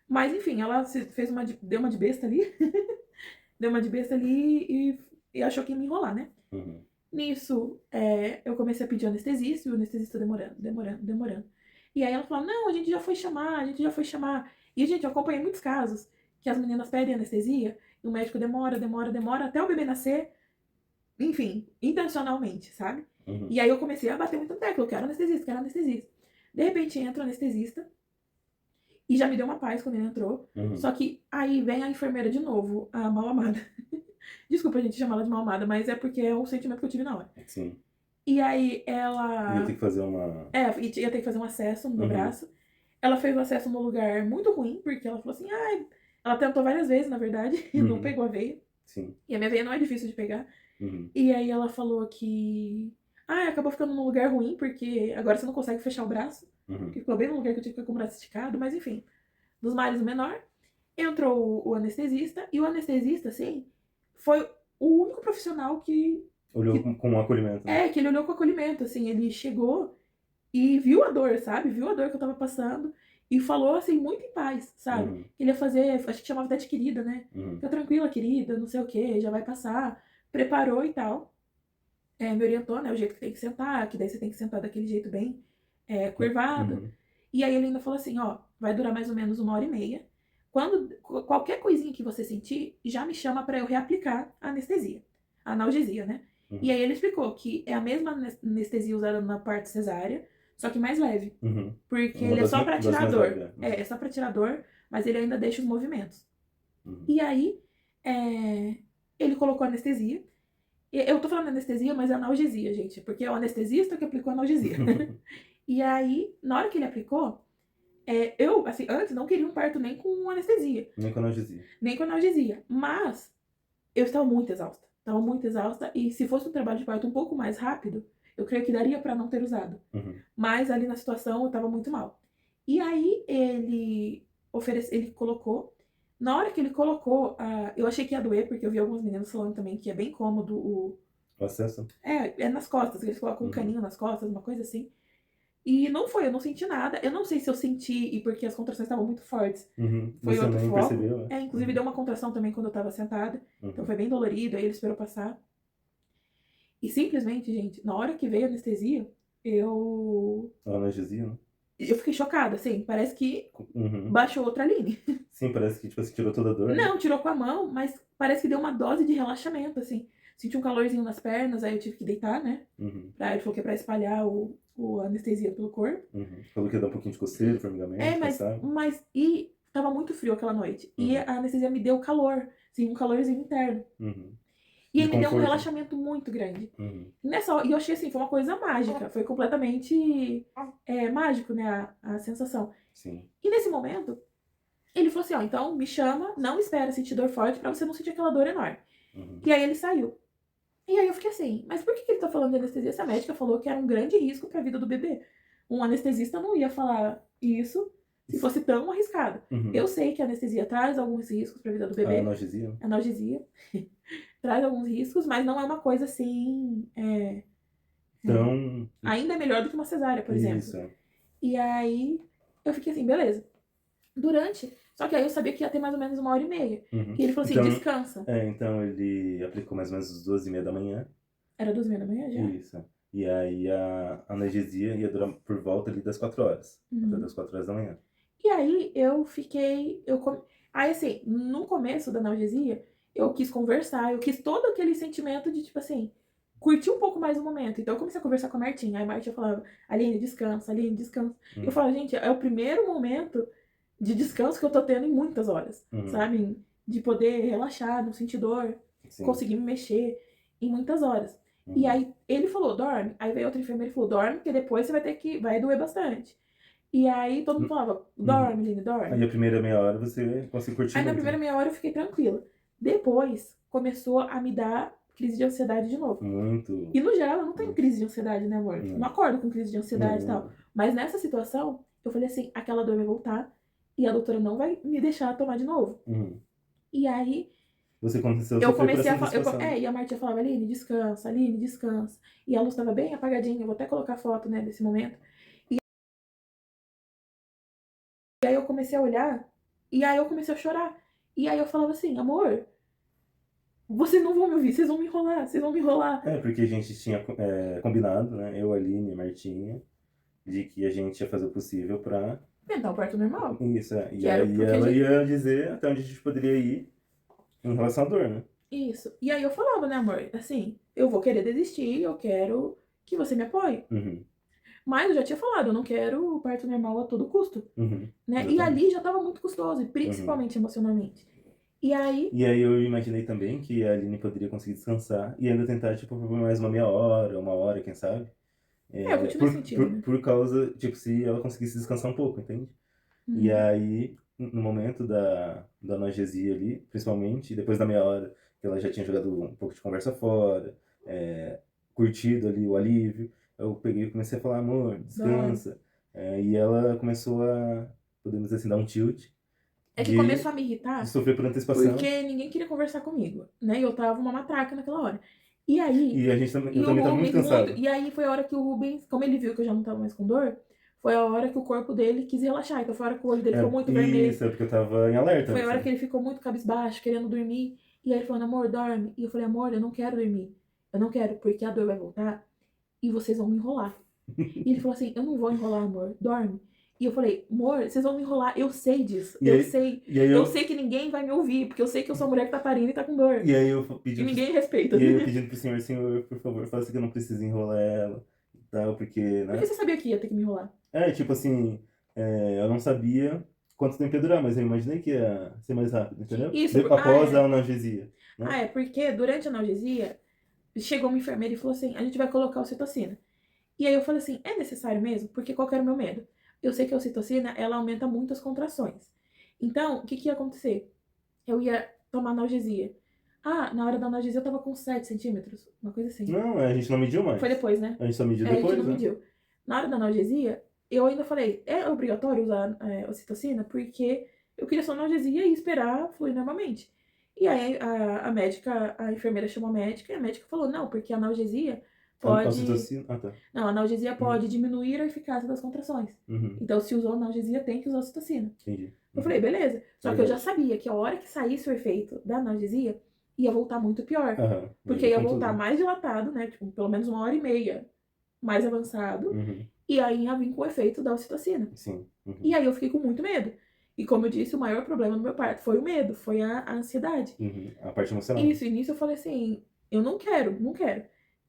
B: Mas enfim, ela fez deu uma de besta ali. Deu uma de besta ali e achou que ia me enrolar, né? Nisso, eu comecei a pedir anestesista e o anestesista demorando. E aí ela falou, não, a gente já foi chamar, a gente já foi chamar. E, gente, eu acompanhei muitos casos que as meninas pedem anestesia e o médico demora até o bebê nascer, enfim, intencionalmente, sabe? E aí eu comecei a bater muito no tecla, eu quero anestesista, quero anestesista. De repente entra o anestesista e já me deu uma paz quando ele entrou. Só que aí vem a enfermeira de novo, a mal amada. Desculpa a gente chamar ela de mal amada, mas é porque é o sentimento que eu tive na hora.
A: Sim.
B: E aí ela.
A: Ia ter que fazer uma.
B: Ia ter que fazer um acesso no meu braço. Ela fez o acesso num lugar muito ruim, porque ela falou assim, ela tentou várias vezes, na verdade, e não pegou a veia.
A: Sim.
B: E a minha veia não é difícil de pegar. E aí ela falou que. Acabou ficando num lugar ruim, porque agora você não consegue fechar o braço. Porque ficou bem no lugar que eu tive que ficar com o braço esticado, mas enfim. Dos males o menor. Entrou o anestesista, e o anestesista, assim, foi o único profissional que.
A: Olhou com acolhimento. Né?
B: Que ele olhou com acolhimento, assim, ele chegou e viu a dor, sabe? Viu a dor que eu tava passando e falou, assim, muito em paz, sabe? Ele ia fazer, acho que chamava Tete Querida, né? Fica tranquila, querida, não sei o que, já vai passar. Preparou e tal. Me orientou, né? O jeito que tem que sentar, que daí você tem que sentar daquele jeito bem curvado. E aí ele ainda falou assim, ó, vai durar mais ou menos 1h30. Qualquer coisinha que você sentir, já me chama pra eu reaplicar a anestesia. A analgesia, né? E aí ele explicou que é a mesma anestesia usada na parte cesárea, só que mais leve. Porque ele é só pra tirar a dor. É só pra tirar a dor, mas ele ainda deixa os movimentos. E aí, ele colocou anestesia. Eu tô falando anestesia, mas é analgesia, gente. Porque é o anestesista que aplicou a analgesia. E aí, na hora que ele aplicou, eu, assim, antes não queria um parto nem com anestesia.
A: Nem com analgesia.
B: Nem com analgesia. Mas eu estava muito exausta. Estava muito exausta. E se fosse um trabalho de parto um pouco mais rápido, eu creio que daria pra não ter usado. Mas ali na situação eu estava muito mal. E aí ele colocou. Na hora que ele colocou, eu achei que ia doer, porque eu vi alguns meninos falando também que é bem cômodo
A: o acesso?
B: É nas costas. Eles colocam um caninho nas costas, uma coisa assim. E não foi, eu não senti nada. Eu não sei se eu senti e porque as contrações estavam muito fortes. Foi
A: Você
B: outro
A: nem
B: foco.
A: percebeu, né?
B: Inclusive deu uma contração também quando eu tava sentada. Então foi bem dolorido, aí ele esperou passar. E simplesmente, gente, na hora que veio a anestesia, eu
A: Analgesia, né?
B: fiquei chocada, assim. Parece que baixou outra linha.
A: Sim, parece que tipo, você tirou toda a dor, né?
B: Não, tirou com a mão, mas parece que deu uma dose de relaxamento, assim. Senti um calorzinho nas pernas, aí eu tive que deitar, né? Ele falou que é pra espalhar a anestesia pelo corpo.
A: Falou que ia dar um pouquinho de coceira, formigamento,
B: mas e tava muito frio aquela noite. E a anestesia me deu calor, assim, um calorzinho interno. E aí me deu um relaxamento muito grande. E eu achei assim, foi uma coisa mágica. Foi completamente mágico, né? A sensação.
A: Sim.
B: E nesse momento, ele falou assim, ó, então me chama, não espera sentir dor forte pra você não sentir aquela dor enorme. E aí ele saiu. E aí eu fiquei assim, mas por que ele tá falando de anestesia? Essa médica falou que era um grande risco pra vida do bebê. Um anestesista não ia falar isso se fosse tão arriscado. Eu sei que a anestesia traz alguns riscos pra vida do bebê.
A: A analgesia?
B: Analgesia. Traz alguns riscos, mas não é uma coisa assim... ainda é melhor do que uma cesárea, por exemplo.
A: Isso.
B: E aí eu fiquei assim, beleza. Só que aí eu sabia que ia ter mais ou menos 1h30. E ele falou assim, então, descansa.
A: Então ele aplicou mais ou menos às 2h30 da manhã.
B: Era 2h30 da manhã já?
A: Isso. E aí a analgesia ia durar por volta ali das 4 horas. Até das 4 horas da manhã.
B: E aí eu fiquei... Aí assim, no começo da analgesia, eu quis conversar. Eu quis todo aquele sentimento de tipo assim... curtir um pouco mais o momento. Então eu comecei a conversar com a Martinha. Aí a Martinha falava, Aline, descansa, Aline, descansa. Eu falava, gente, é o primeiro momento de descanso que eu tô tendo em muitas horas, sabe? De poder relaxar, não sentir dor, conseguir me mexer em muitas horas. E aí ele falou, dorme. Aí veio outra enfermeira e falou, dorme, porque depois você vai doer bastante. E aí todo mundo falava, dorme, Aline, dorme.
A: Aí a primeira meia hora você conseguiu curtir
B: Aí
A: muito.
B: na primeira meia hora eu fiquei tranquila. Depois começou a me dar crise de ansiedade de novo.
A: Muito.
B: E no geral eu não tenho crise de ansiedade, né, amor? Não acordo com crise de ansiedade e tal. Mas nessa situação, eu falei assim, aquela dor vai voltar e a doutora não vai me deixar tomar de novo. E aí...
A: Você começou a
B: eu comecei a e a Martinha falava, Aline, descansa. E a luz estava bem apagadinha, eu vou até colocar foto, né, desse momento. E aí eu comecei a olhar, e aí eu comecei a chorar. E aí eu falava assim, amor, vocês não vão me ouvir, vocês vão me enrolar.
A: Porque a gente tinha combinado, né, eu, Aline e Martinha, de que a gente ia fazer o possível pra...
B: tentar o parto normal.
A: Isso, E aí ela ia dizer até onde a gente poderia ir em relação à dor, né?
B: Isso. E aí eu falava, né, amor, assim, eu vou querer desistir, eu quero que você me apoie. Mas eu já tinha falado, eu não quero o parto normal a todo custo. Né? E ali já tava muito custoso, principalmente emocionalmente. E aí
A: eu imaginei também que a Aline poderia conseguir descansar e ainda tentar, tipo, por mais uma meia hora, 1 hora, quem sabe?
B: Eu continuo sentindo, né?
A: Por causa, tipo, se ela conseguisse descansar um pouco, entende? E aí, no momento da analgesia ali, principalmente, depois da meia hora, que ela já tinha jogado um pouco de conversa fora, curtido ali o alívio, eu peguei e comecei a falar, amor, descansa. E ela começou a, podemos dizer assim, dar um tilt.
B: Que começou a me irritar.
A: De sofrer por antecipação.
B: Porque ninguém queria conversar comigo, né? E eu tava uma matraca naquela hora. E aí...
A: E eu também tava muito cansado.
B: E aí foi a hora que o Rubens, como ele viu que eu já não tava mais com dor, foi a hora que o corpo dele quis relaxar. Então foi a hora que o olho dele ficou muito vermelho.
A: Isso, porque eu tava em alerta.
B: Foi a hora que ele ficou muito cabisbaixo, querendo dormir. E aí ele falou, amor, dorme. E eu falei, amor, eu não quero dormir. Eu não quero, porque a dor vai voltar e vocês vão me enrolar. E ele falou assim, eu não vou enrolar, amor, dorme. E eu falei, amor, vocês vão me enrolar, eu sei disso, eu sei que ninguém vai me ouvir, porque eu sei que eu sou a mulher que tá parindo e tá com dor.
A: E aí eu pedi...
B: E ninguém respeita.
A: E aí eu pedindo pro senhor, por favor, faça que eu não preciso enrolar ela e tal, porque, né?
B: Porque você sabia que ia ter que me enrolar?
A: Tipo assim, eu não sabia quanto tempo ia durar, mas eu imaginei que ia ser mais rápido, entendeu?
B: Isso,
A: após a analgesia. Né?
B: Porque durante a analgesia, chegou uma enfermeira e falou assim, a gente vai colocar ocitocina. E aí eu falei assim, é necessário mesmo? Porque qual que era o meu medo? Eu sei que a ocitocina, ela aumenta muito as contrações. Então, o que ia acontecer? Eu ia tomar analgesia. Na hora da analgesia eu tava com 7 centímetros, uma coisa assim.
A: Não, a gente não mediu mais.
B: Foi depois, né?
A: A gente só mediu depois,
B: a gente não mediu. Na hora da analgesia, eu ainda falei, é obrigatório usar ocitocina? Porque eu queria só analgesia e esperar fluir normalmente. E aí a médica, a enfermeira chamou a médica e a médica falou, não, porque a analgesia pode...
A: Ocitocina? Ah, tá.
B: Não, a analgesia pode diminuir a eficácia das contrações. Então, se usou analgesia, tem que usar ocitocina.
A: Entendi.
B: Eu falei, beleza. Só que eu já sabia que a hora que saísse o efeito da analgesia, ia voltar muito pior. Porque ia voltar mais dilatado, né? Tipo, pelo menos 1h30 mais avançado. E aí ia vir com o efeito da ocitocina.
A: Sim.
B: E aí eu fiquei com muito medo. E como eu disse, o maior problema do meu parto foi o medo, foi a ansiedade.
A: A parte emocional.
B: Isso, e nisso eu falei assim, eu não quero,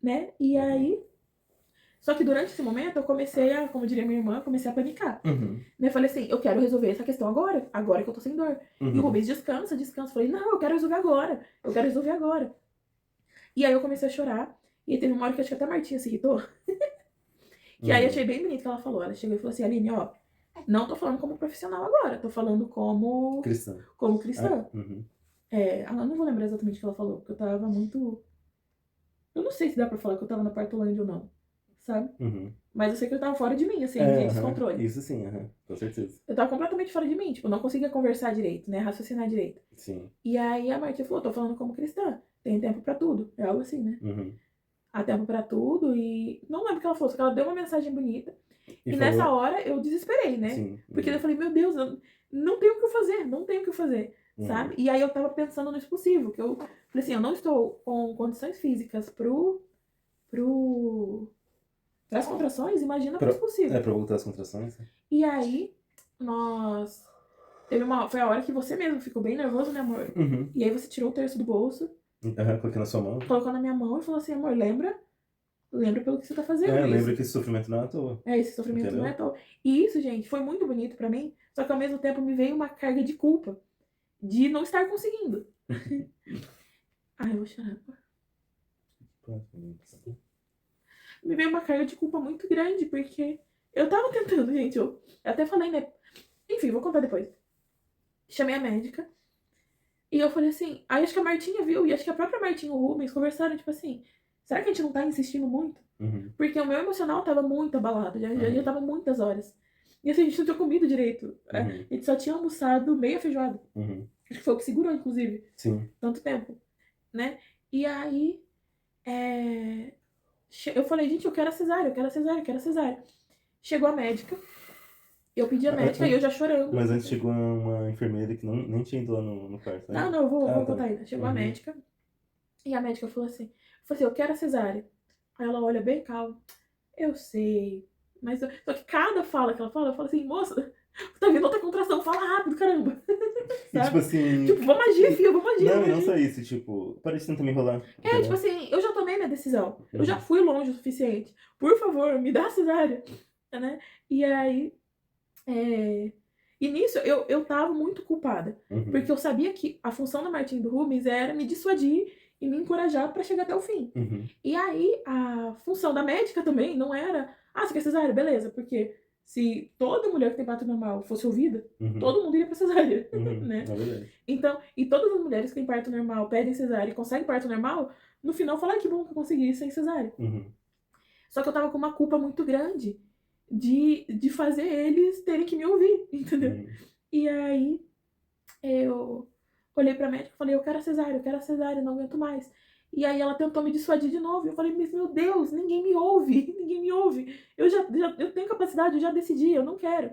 B: né? E aí... Só que durante esse momento eu comecei a, como diria minha irmã, comecei a panicar. Né? Eu falei assim, eu quero resolver essa questão agora que eu tô sem dor. E o Rubens, descansa. Eu falei, não, eu quero resolver agora. E aí eu comecei a chorar. E teve uma hora que acho que até a Martinha se irritou. Que aí eu achei bem bonito que ela falou. Ela chegou e falou assim, Aline, ó, não tô falando como profissional agora, tô falando como cristã. Eu não vou lembrar exatamente o que ela falou, porque eu tava muito... Eu não sei se dá pra falar que eu tava na partolândia ou não, sabe? Mas eu sei que eu tava fora de mim, assim, de descontrole.
A: Isso sim, com certeza.
B: Eu tava completamente fora de mim, tipo, não conseguia conversar direito, né? Raciocinar direito.
A: Sim.
B: E aí a Martinha falou, tô falando como cristã, tem tempo pra tudo. É algo assim, né? Há tempo pra tudo e... Não lembro o que ela falou, só que ela deu uma mensagem bonita. E nessa hora eu desesperei, né? Sim. Porque eu falei, meu Deus, eu não tenho o que fazer, sabe? E aí eu tava pensando no expulsivo, que eu falei assim, eu não estou com condições físicas pras contrações, imagina pro expulsivo.
A: Pra voltar às contrações.
B: E aí, foi a hora que você mesmo ficou bem nervoso, né, amor? E aí você tirou o terço do bolso.
A: Coloquei na sua mão.
B: Colocou na minha mão e falou assim, amor, lembra pelo que você tá fazendo.
A: Lembra que esse sofrimento não é à toa.
B: Esse sofrimento não é à toa. E isso, gente, foi muito bonito pra mim, só que ao mesmo tempo me veio uma carga de culpa de não estar conseguindo. Ai, eu vou chorar. Me veio uma carga de culpa muito grande, porque eu tava tentando, gente, eu até falei, né? Enfim, vou contar depois. Chamei a médica e eu falei assim, aí acho que a Martinha viu, e acho que a própria Martinha e o Rubens conversaram, tipo assim, será que a gente não tá insistindo muito? Porque o meu emocional tava muito abalado, já tava muitas horas. E assim, a gente não tinha comido direito. A gente só tinha almoçado meia feijoada. Acho que foi o que segurou, inclusive.
A: Sim.
B: Tanto tempo, né? E aí, eu falei, gente, eu quero a cesárea. Chegou a médica. Eu pedi a médica e eu já chorando.
A: Mas antes chegou uma enfermeira que nem tinha ido lá no quarto, né?
B: Não, eu vou contar ainda. Chegou a médica. E a médica falou assim, eu quero a cesárea. Aí ela olha bem calma. Eu sei. Mas só que cada fala que ela fala, eu falo assim, moça, tá vindo outra contração, fala rápido, caramba.
A: E tipo assim...
B: Tipo, vamos agir, filho, vamos agir.
A: Não só isso, tipo, parece que tenta me enrolar.
B: Tipo assim, eu já tomei minha decisão. Eu já fui longe o suficiente. Por favor, me dá a cesárea. Né? E aí... E nisso, eu tava muito culpada. Porque eu sabia que a função da Martinha e do Rubens era me dissuadir e me encorajar pra chegar até o fim. E aí, a função da médica também não era... você quer cesárea? Beleza, porque se toda mulher que tem parto normal fosse ouvida, todo mundo iria pra cesárea, né? Então, e todas as mulheres que têm parto normal pedem cesárea e conseguem parto normal, no final falam, que bom que eu consegui sem cesárea. Só que eu tava com uma culpa muito grande de fazer eles terem que me ouvir, entendeu? E aí, eu olhei pra médica e falei, eu quero a cesárea, não aguento mais. E aí ela tentou me dissuadir de novo. Eu falei, mas meu Deus, ninguém me ouve. Eu tenho capacidade, eu já decidi, eu não quero.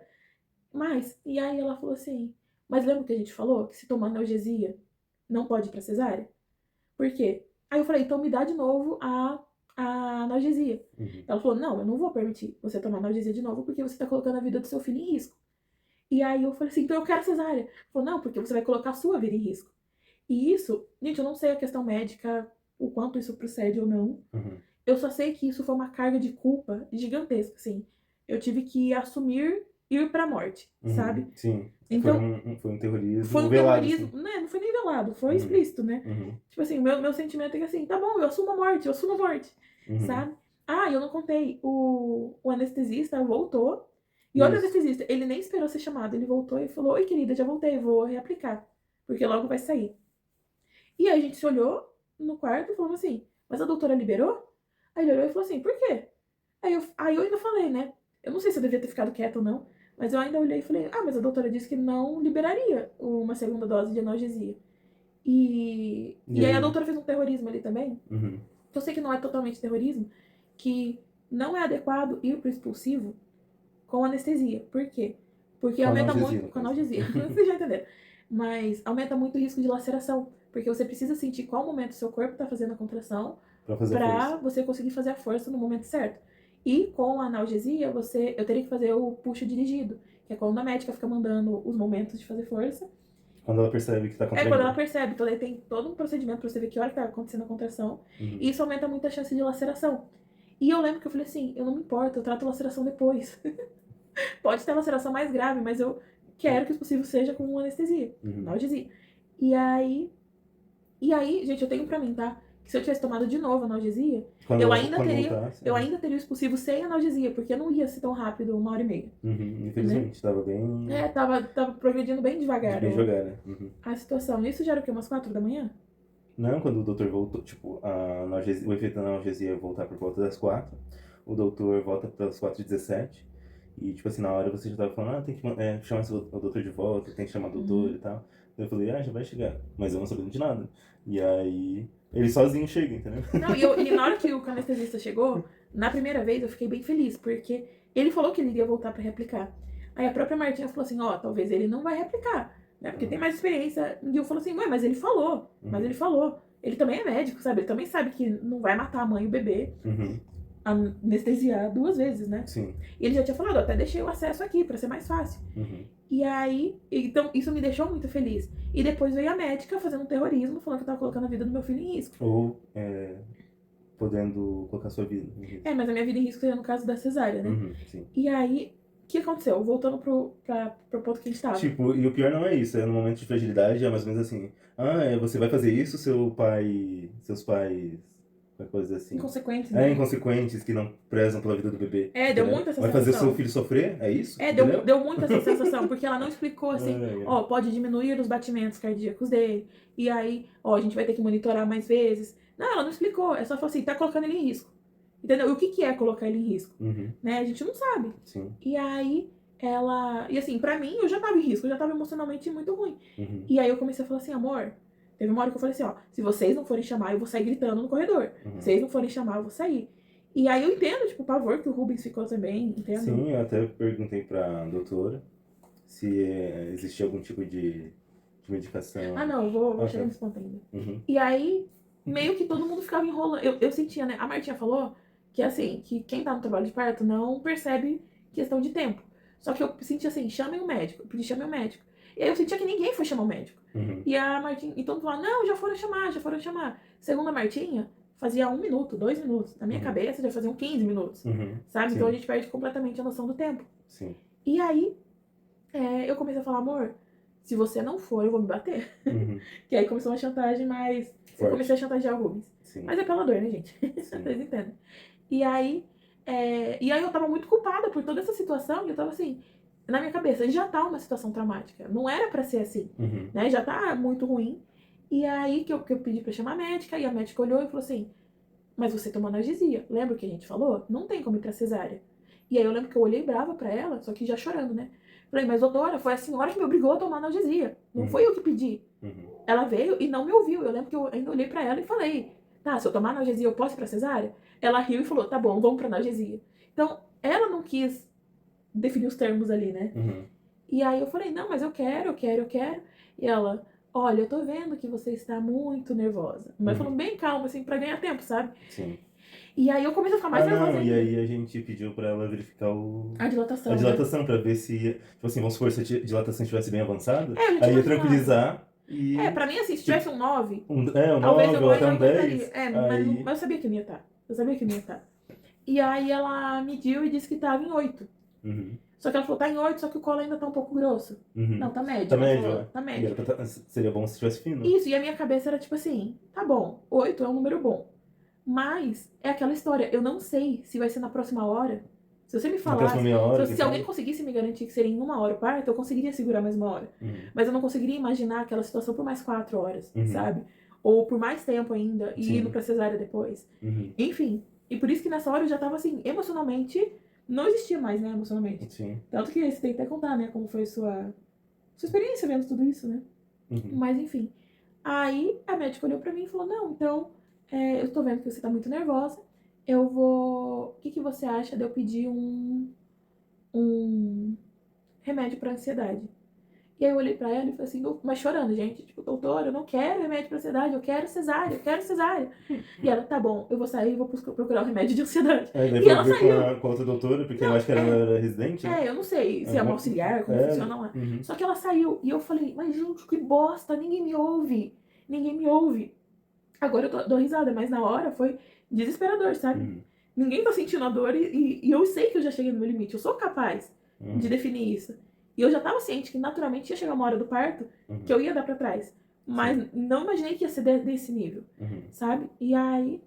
B: E aí ela falou assim, mas lembra que a gente falou que se tomar analgesia não pode ir pra cesárea? Por quê? Aí eu falei, então me dá de novo a analgesia. Ela falou, não, eu não vou permitir você tomar analgesia de novo porque você tá colocando a vida do seu filho em risco. E aí eu falei assim, então eu quero cesárea. Ela falou, não, porque você vai colocar a sua vida em risco. E isso, gente, eu não sei a questão médica, o quanto isso procede ou não. Eu só sei que isso foi uma carga de culpa gigantesca, assim. Eu tive que assumir ir pra morte, sabe?
A: Sim.
B: Então,
A: foi um terrorismo.
B: Foi um
A: velado,
B: terrorismo,
A: assim.
B: né? Não foi nem velado, foi explícito, né? Tipo assim, meu sentimento é que assim, tá bom, eu assumo a morte, sabe? Eu não contei. O anestesista voltou. E outro anestesista, ele nem esperou ser chamado, ele voltou e falou, oi querida, já voltei, vou reaplicar. Porque logo vai sair. E aí a gente se olhou no quarto e falou assim, mas a doutora liberou? Aí ele olhou e falou assim, por quê? Aí eu ainda falei, né? Eu não sei se eu devia ter ficado quieta ou não, mas eu ainda olhei e falei, mas a doutora disse que não liberaria uma segunda dose de analgesia. E aí a doutora fez um terrorismo ali também. Eu sei que não é totalmente terrorismo. que não é adequado ir pro expulsivo com anestesia. Por quê? Porque
A: Com
B: aumenta
A: analgesia,
B: muito...
A: no
B: Com
A: caso.
B: analgesia. Vocês já entenderam. Mas aumenta muito o risco de laceração. Porque você precisa sentir qual momento o seu corpo tá fazendo a contração
A: Pra fazer
B: pra
A: força.
B: você conseguir fazer a força no momento certo. E com a analgesia, eu teria que fazer o puxo dirigido, que é quando a médica fica mandando os momentos de fazer força.
A: Quando ela percebe que tá
B: É
A: contraindo.
B: quando ela percebe. Então daí tem todo um procedimento pra você ver que hora que tá acontecendo a contração. E isso aumenta muito a chance de laceração. E eu lembro que eu falei assim, eu não me importo, eu trato a laceração depois. Pode ter laceração mais grave, mas eu quero que o possível seja com anestesia, analgesia. E aí, gente, eu tenho pra mim, tá? Que se eu tivesse tomado de novo analgesia, eu ainda teria o expulsivo sem analgesia, porque não ia ser tão rápido, 1h30.
A: Infelizmente, tava bem...
B: Tava progredindo bem devagar.
A: Bem devagar, né?
B: A situação. Isso já era o quê? Umas 4 da manhã?
A: Não, quando o doutor voltou, tipo, o efeito da analgesia ia voltar por volta das 4, o doutor volta pelas 4h17, e, tipo assim, na hora você já tava falando, tem que chamar o doutor de volta, tem que chamar o doutor e tal. Eu falei, já vai chegar, mas eu não sabia de nada. E aí, ele sozinho chega, entendeu?
B: Não, e na hora que o anestesista chegou, na primeira vez eu fiquei bem feliz, porque ele falou que ele iria voltar pra replicar. Aí a própria Martinha falou assim, talvez ele não vai replicar, né, porque tem mais experiência. E eu falei assim, mas ele falou, Ele também é médico, sabe? Ele também sabe que não vai matar a mãe e o bebê. Anestesiar 2 vezes, né?
A: Sim.
B: E ele já tinha falado, até deixei o acesso aqui pra ser mais fácil. E aí, então isso me deixou muito feliz. E depois veio a médica fazendo um terrorismo, falando que eu tava colocando a vida do meu filho em risco.
A: Ou podendo colocar a sua vida em risco.
B: Mas a minha vida em risco seria no caso da cesárea, né?
A: Sim.
B: E aí, o que aconteceu? Voltando pro ponto que a gente tava.
A: Tipo, e o pior não é isso, é no momento de fragilidade, é mais ou menos assim, você vai fazer isso, seus pais, qualquer coisa assim.
B: Inconsequentes, né?
A: Inconsequentes, que não prezam pela vida do bebê.
B: Deu muita essa sensação.
A: Vai fazer seu filho sofrer, é isso?
B: Deu muita essa sensação, porque ela não explicou assim, pode diminuir os batimentos cardíacos dele, e aí, a gente vai ter que monitorar mais vezes. Não, ela não explicou, é só falou assim, tá colocando ele em risco. Entendeu? E o que é colocar ele em risco? Né? A gente não sabe.
A: Sim.
B: E aí, e assim, pra mim, eu já tava em risco, eu já tava emocionalmente muito ruim. E aí eu comecei a falar assim, amor, teve uma hora que eu falei assim, se vocês não forem chamar, eu vou sair gritando no corredor. Se vocês não forem chamar, eu vou sair. E aí eu entendo, tipo, o pavor que o Rubens ficou também, entendo.
A: Sim, eu até perguntei pra doutora se existia algum tipo de medicação.
B: Não, vou chegar nesse ponto ainda. E aí, meio que todo mundo ficava enrolando. Eu sentia, né? A Martinha falou que, assim, que quem tá no trabalho de parto não percebe questão de tempo. Só que eu sentia assim, chamem o médico. Eu pedi, chamem o médico. E aí eu sentia que ninguém foi chamar o médico. E a Martinha, e todo mundo falava, não, já foram chamar. Segundo a Martinha, fazia 1 minuto, 2 minutos. Na minha cabeça já faziam 15 minutos. Sabe? Sim. Então a gente perde completamente a noção do tempo.
A: Sim.
B: E aí, eu comecei a falar, amor, se você não for, eu vou me bater. Que aí começou uma chantagem mais... Eu comecei a chantagear o Rubens.
A: Sim.
B: Mas é pela dor, né, gente? Vocês entendem. E aí eu tava muito culpada por toda essa situação. E eu tava assim, na minha cabeça, já tá uma situação traumática. Não era pra ser assim. Né? Já tá muito ruim. E aí que eu pedi pra chamar a médica. E a médica olhou e falou assim, mas você tomou analgesia. Lembra o que a gente falou? Não tem como ir pra cesárea. E aí eu lembro que eu olhei brava pra ela, só que já chorando, né? Falei, mas doutora, foi a senhora que me obrigou a tomar analgesia. Não foi eu que pedi. Ela veio e não me ouviu. Eu lembro que eu ainda olhei pra ela e falei, tá, se eu tomar analgesia eu posso ir pra cesárea? Ela riu e falou, tá bom, vamos pra analgesia. Então, ela não quis definir os termos ali, né? E aí eu falei, não, mas eu quero. E ela, olha, eu tô vendo que você está muito nervosa. Mas falando bem calma, assim, pra ganhar tempo, sabe?
A: Sim.
B: E aí eu comecei a ficar mais nervosa ainda.
A: E aí a gente pediu pra ela verificar
B: a dilatação.
A: A dilatação, né? Pra ver se, tipo assim, vamos supor, se a dilatação estivesse bem avançada,
B: aí
A: ia tranquilizar.
B: Pra mim, assim, se tivesse um 9,
A: um 9
B: talvez
A: ou até um 10.
B: Mas eu sabia que não ia estar. E aí ela mediu e disse que tava em 8. Só que ela falou, tá em 8, só que o colo ainda tá um pouco grosso. Não, tá médio. Tá médio.
A: Seria bom se estivesse fino.
B: Isso, e a minha cabeça era tipo assim, tá bom, 8 é um número bom. Mas é aquela história, eu não sei se vai ser na próxima hora. Se você me falasse, se alguém conseguisse me garantir que seria em 1 hora o parto, eu conseguiria segurar mais 1 hora. Mas eu não conseguiria imaginar aquela situação por mais 4 horas, sabe? Ou por mais tempo ainda, e indo pra cesárea depois. Enfim, e por isso que nessa hora eu já tava assim, emocionalmente, não existia mais, né, emocionalmente.
A: Sim.
B: Tanto que você tem que até contar, né, como foi sua experiência vendo tudo isso, né? Mas enfim, aí a médica olhou pra mim e falou, não, então... eu tô vendo que você tá muito nervosa eu vou... O que você acha de eu pedir um remédio pra ansiedade? E aí eu olhei pra ela e falei assim, mas chorando, gente, tipo, doutora, eu não quero remédio pra ansiedade, eu quero cesárea, eu quero cesárea. E ela, tá bom, eu vou sair e vou procurar um remédio de ansiedade.
A: Aí daí
B: E
A: foi
B: ela
A: ver
B: saiu.
A: com a outra doutora, porque eu
B: Não,
A: acho que ela era residente, né?
B: eu não sei se é uma auxiliar, como funciona lá.
A: Uhum.
B: Só que ela saiu e eu falei, mas gente, que bosta, ninguém me ouve. Ninguém me ouve. Agora eu dou risada, mas na hora foi desesperador, sabe?
A: Uhum.
B: Ninguém tá sentindo a dor e eu sei que eu já cheguei no meu limite. Eu sou capaz de definir isso. E eu já tava ciente que naturalmente ia chegar uma hora do parto que eu ia dar pra trás. Mas não imaginei que ia ser desse nível, sabe? E aí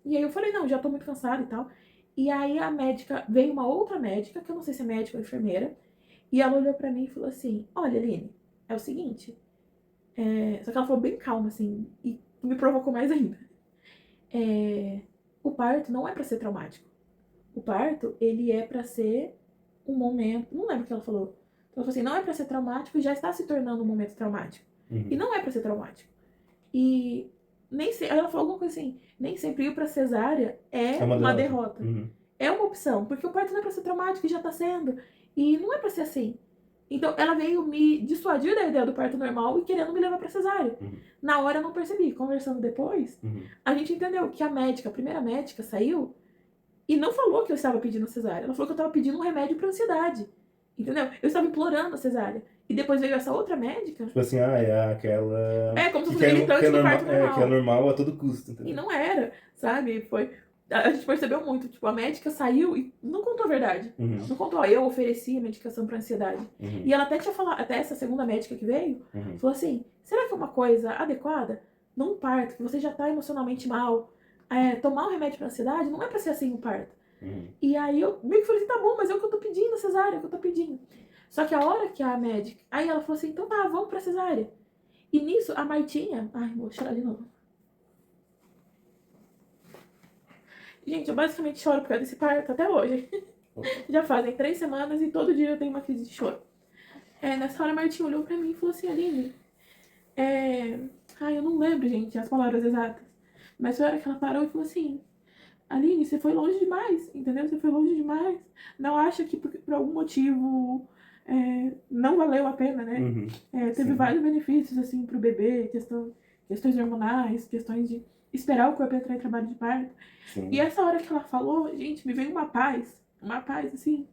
B: eu falei, não, já tô muito cansada e tal. E aí a médica, veio uma outra médica, que eu não sei se é médica ou enfermeira, e ela olhou pra mim e falou assim, olha, Aline, é o seguinte... Só que ela falou bem calma, assim, e me provocou mais ainda. O parto não é pra ser traumático. O parto, ele é pra ser um momento... Não lembro o que ela falou. Ela falou assim, não é pra ser traumático e já está se tornando um momento traumático. E não é pra ser traumático. E nem sempre... Ela falou alguma coisa assim, nem sempre ir pra cesárea é uma derrota. É uma opção, porque o parto não é pra ser traumático e já tá sendo. E não é pra ser assim. Então, ela veio me dissuadir da ideia do parto normal e querendo me levar pra cesárea. Na hora eu não percebi. Conversando depois, a gente entendeu que a médica, a primeira médica, saiu e não falou que eu estava pedindo cesárea. Ela falou que eu estava pedindo um remédio pra ansiedade. Entendeu? Eu estava implorando a cesárea. E depois veio essa outra médica.
A: Tipo assim, é aquela...
B: Como se fosse militante do parto normal.
A: Que é normal a todo custo, entendeu?
B: E não era, sabe? A gente percebeu muito, tipo, a médica saiu e não contou a verdade. Não contou, ó, eu ofereci a medicação pra ansiedade. E ela até tinha falado, até essa segunda médica que veio, falou assim, será que é uma coisa adequada, num parto, que você já tá emocionalmente mal, tomar um remédio pra ansiedade não é pra ser assim um parto. E aí eu meio que falei assim, tá bom, mas é o que eu tô pedindo, cesárea, é o que eu tô pedindo. Só que a hora que a médica, aí ela falou assim, então tá, vamos pra cesárea. E nisso, a Martinha, vou chorar de novo. Gente, eu basicamente choro por causa desse parto até hoje. Já fazem 3 semanas e todo dia eu tenho uma crise de choro. Nessa hora a Martinha olhou pra mim e falou assim, Aline, eu não lembro, gente, as palavras exatas. Mas foi a hora que ela parou e falou assim, Aline, você foi longe demais, entendeu? Você foi longe demais. Não acha que por algum motivo não valeu a pena, né? Teve vários benefícios, assim, pro bebê, questões hormonais, questões de esperar o corpo entrar em trabalho de parto. E essa hora que ela falou, gente, me veio uma paz, assim,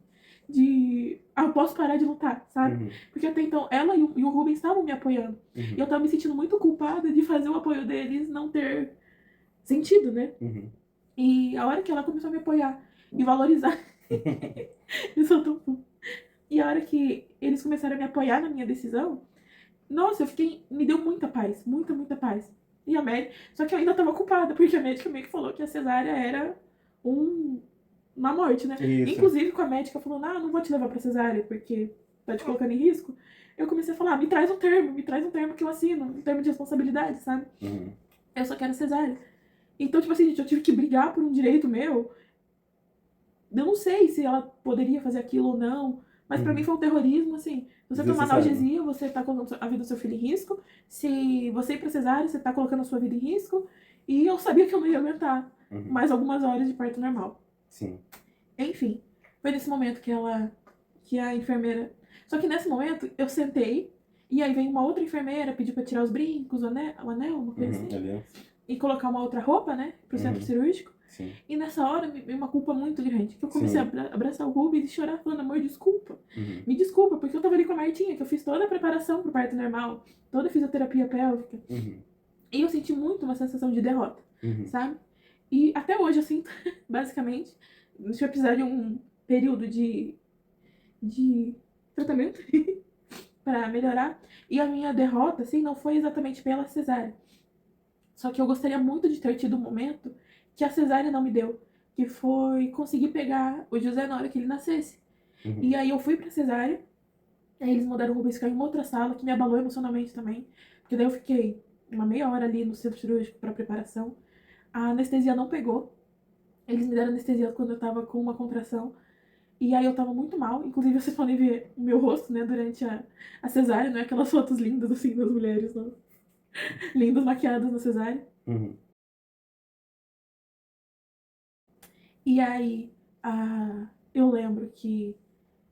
B: eu posso parar de lutar, sabe? Porque até então, ela e o Rubens estavam me apoiando. E eu tava me sentindo muito culpada de fazer o apoio deles não ter sentido, né? E a hora que ela começou a me apoiar e valorizar, eu sou tão fã. E a hora que eles começaram a me apoiar na minha decisão, nossa, me deu muita paz, muita, muita paz. E a médica, só que eu ainda tava culpada, porque a médica meio que falou que a cesárea era uma morte, né? Isso. Inclusive com a médica falando, não vou te levar pra cesárea, porque tá te colocando em risco. Eu comecei a falar, me traz um termo que eu assino, um termo de responsabilidade, sabe? Eu só quero cesárea. Então, tipo assim, gente, eu tive que brigar por um direito meu. Eu não sei se ela poderia fazer aquilo ou não, mas pra mim foi um terrorismo, assim. Se você tomar analgesia, você tá colocando a vida do seu filho em risco. Se você ir pra cesárea, você tá colocando a sua vida em risco. E eu sabia que eu não ia aguentar mais algumas horas de parto normal.
A: Sim.
B: Enfim, foi nesse momento que a enfermeira... Só que nesse momento, eu sentei, e aí veio uma outra enfermeira, pediu pra tirar os brincos, o anel, uma coisa assim. E colocar uma outra roupa, né, pro centro cirúrgico.
A: Sim.
B: E nessa hora me veio uma culpa muito grande. Que eu comecei a abraçar o Rubens e chorar, falando, amor, desculpa. Me desculpa, porque eu tava ali com a Martinha, que eu fiz toda a preparação pro parto normal, toda a fisioterapia pélvica. E eu senti muito uma sensação de derrota, sabe? E até hoje eu sinto, basicamente, se eu precisar de um período de tratamento pra melhorar. E a minha derrota, assim, não foi exatamente pela cesárea. Só que eu gostaria muito de ter tido um momento que a cesárea não me deu, que foi conseguir pegar o José na hora que ele nascesse. E aí eu fui pra cesárea, aí eles mandaram o Rubens ficar em uma outra sala, que me abalou emocionalmente também, porque daí eu fiquei uma meia hora ali no centro cirúrgico pra preparação. A anestesia não pegou, eles me deram anestesia quando eu tava com uma contração, e aí eu tava muito mal, inclusive vocês podem ver o meu rosto, né, durante a cesárea, não é aquelas fotos lindas, assim, das mulheres, não. Lindas maquiadas na cesárea. E aí, eu lembro que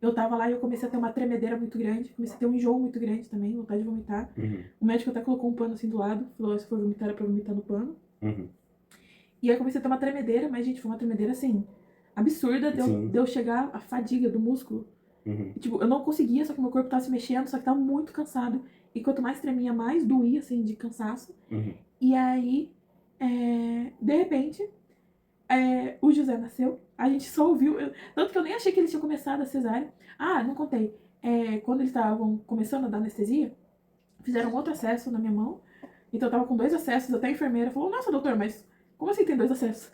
B: eu tava lá e eu comecei a ter uma tremedeira muito grande, comecei a ter um enjoo muito grande também, vontade de vomitar. O médico até colocou um pano assim do lado, falou, se for vomitar é pra vomitar no pano. E aí eu comecei a ter uma tremedeira, mas, gente, foi uma tremedeira, assim, absurda, de eu chegar à fadiga do músculo. E, tipo, eu não conseguia, só que meu corpo tava se mexendo, só que tava muito cansado. E quanto mais tremia, mais doía, assim, de cansaço. E aí, de repente, o José nasceu. A gente só ouviu. Tanto que eu nem achei que ele tinha começado a cesárea. Ah, não contei. Quando eles estavam começando a dar anestesia, fizeram outro acesso na minha mão. Então eu tava com 2 acessos. Até a enfermeira falou: Nossa, doutor, mas como assim tem 2 acessos?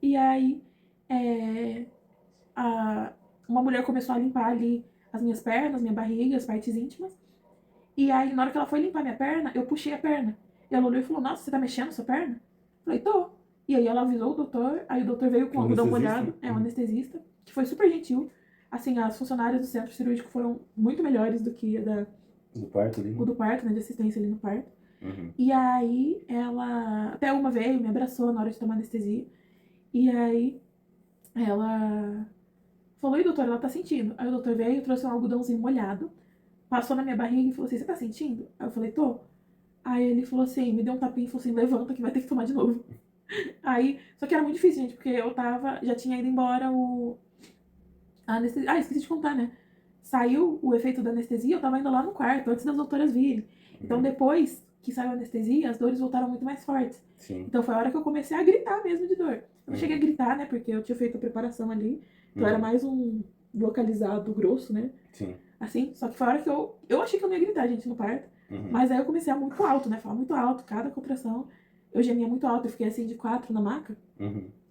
B: E aí, uma mulher começou a limpar ali as minhas pernas, minha barriga, as partes íntimas. E aí, na hora que ela foi limpar minha perna, eu puxei a perna. E ela olhou e falou: Nossa, você tá mexendo sua perna? Eu falei: Tô. E aí ela avisou o doutor. Aí o doutor veio com o algodão molhado. Um anestesista, que foi super gentil. Assim, as funcionárias do centro cirúrgico foram muito melhores do que a
A: do parto ali?
B: O do parto, né? De assistência ali no parto. E aí ela. Até uma veio, me abraçou na hora de tomar anestesia. E aí ela falou: E doutor, ela tá sentindo. Aí o doutor veio, trouxe um algodãozinho molhado, passou na minha barriga e falou assim: Você tá sentindo? Aí eu falei: Tô. Aí ele falou assim, me deu um tapinha e falou assim: Levanta que vai ter que tomar de novo. Aí, só que era muito difícil, gente, porque eu tava, já tinha ido embora a anestesia. Ah, esqueci de contar, né? Saiu o efeito da anestesia, eu tava indo lá no quarto, antes das doutoras virem. Então, depois que saiu a anestesia, as dores voltaram muito mais fortes. Então, foi a hora que eu comecei a gritar mesmo de dor. Eu não cheguei a gritar, né, porque eu tinha feito a preparação ali. Então, era mais um vocalizado grosso, né? Assim, só que foi a hora que eu achei que eu não ia gritar, gente, no parto. Mas aí eu comecei a muito alto, né? Falar muito alto, cada contração. Eu gemia muito alto, eu fiquei assim de 4 na maca.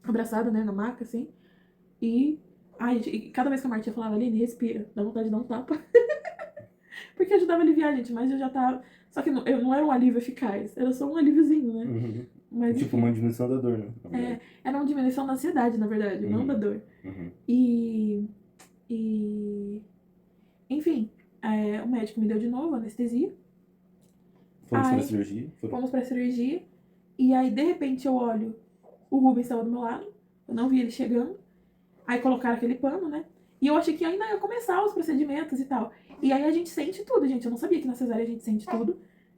B: Abraçada, né, na maca, assim. E, ai, cada vez que a Martinha falava: Aline, respira, dá vontade de dar um tapa. Porque ajudava a aliviar, gente, mas eu já tava. Só que eu não era um alívio eficaz, era só um alíviozinho, né? Mas,
A: tipo, uma diminuição da dor, né?
B: Era uma diminuição da ansiedade, na verdade, não da dor. E. Enfim, o médico me deu de novo anestesia.
A: Fomos pra cirurgia?
B: Fomos pra cirurgia. E aí, de repente, eu olho, o Rubens estava do meu lado, eu não vi ele chegando. Aí colocaram aquele pano, né? E eu achei que ainda ia começar os procedimentos e tal. E aí a gente sente tudo, gente. Eu não sabia que na cesárea a gente sente tudo.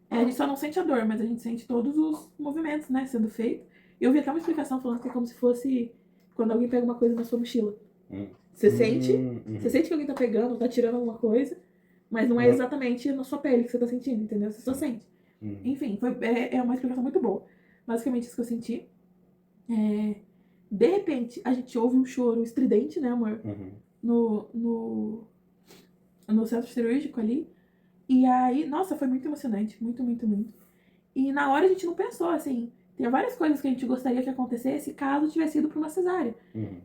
B: A gente só não sente a dor, mas a gente sente todos os movimentos, né, sendo feito. Eu vi até uma explicação falando que é como se fosse quando alguém pega uma coisa na sua mochila. Você sente que alguém tá pegando, tá tirando alguma coisa, mas não é exatamente na sua pele que você tá sentindo, entendeu? Você só sente. Enfim, é uma explicação muito boa. Basicamente isso que eu senti. De repente, a gente ouve um choro estridente, né, amor? No centro cirúrgico ali. E aí, nossa, foi muito emocionante. Muito, muito, muito. E na hora a gente não pensou, assim, tem várias coisas que a gente gostaria que acontecesse caso tivesse ido pra uma cesárea.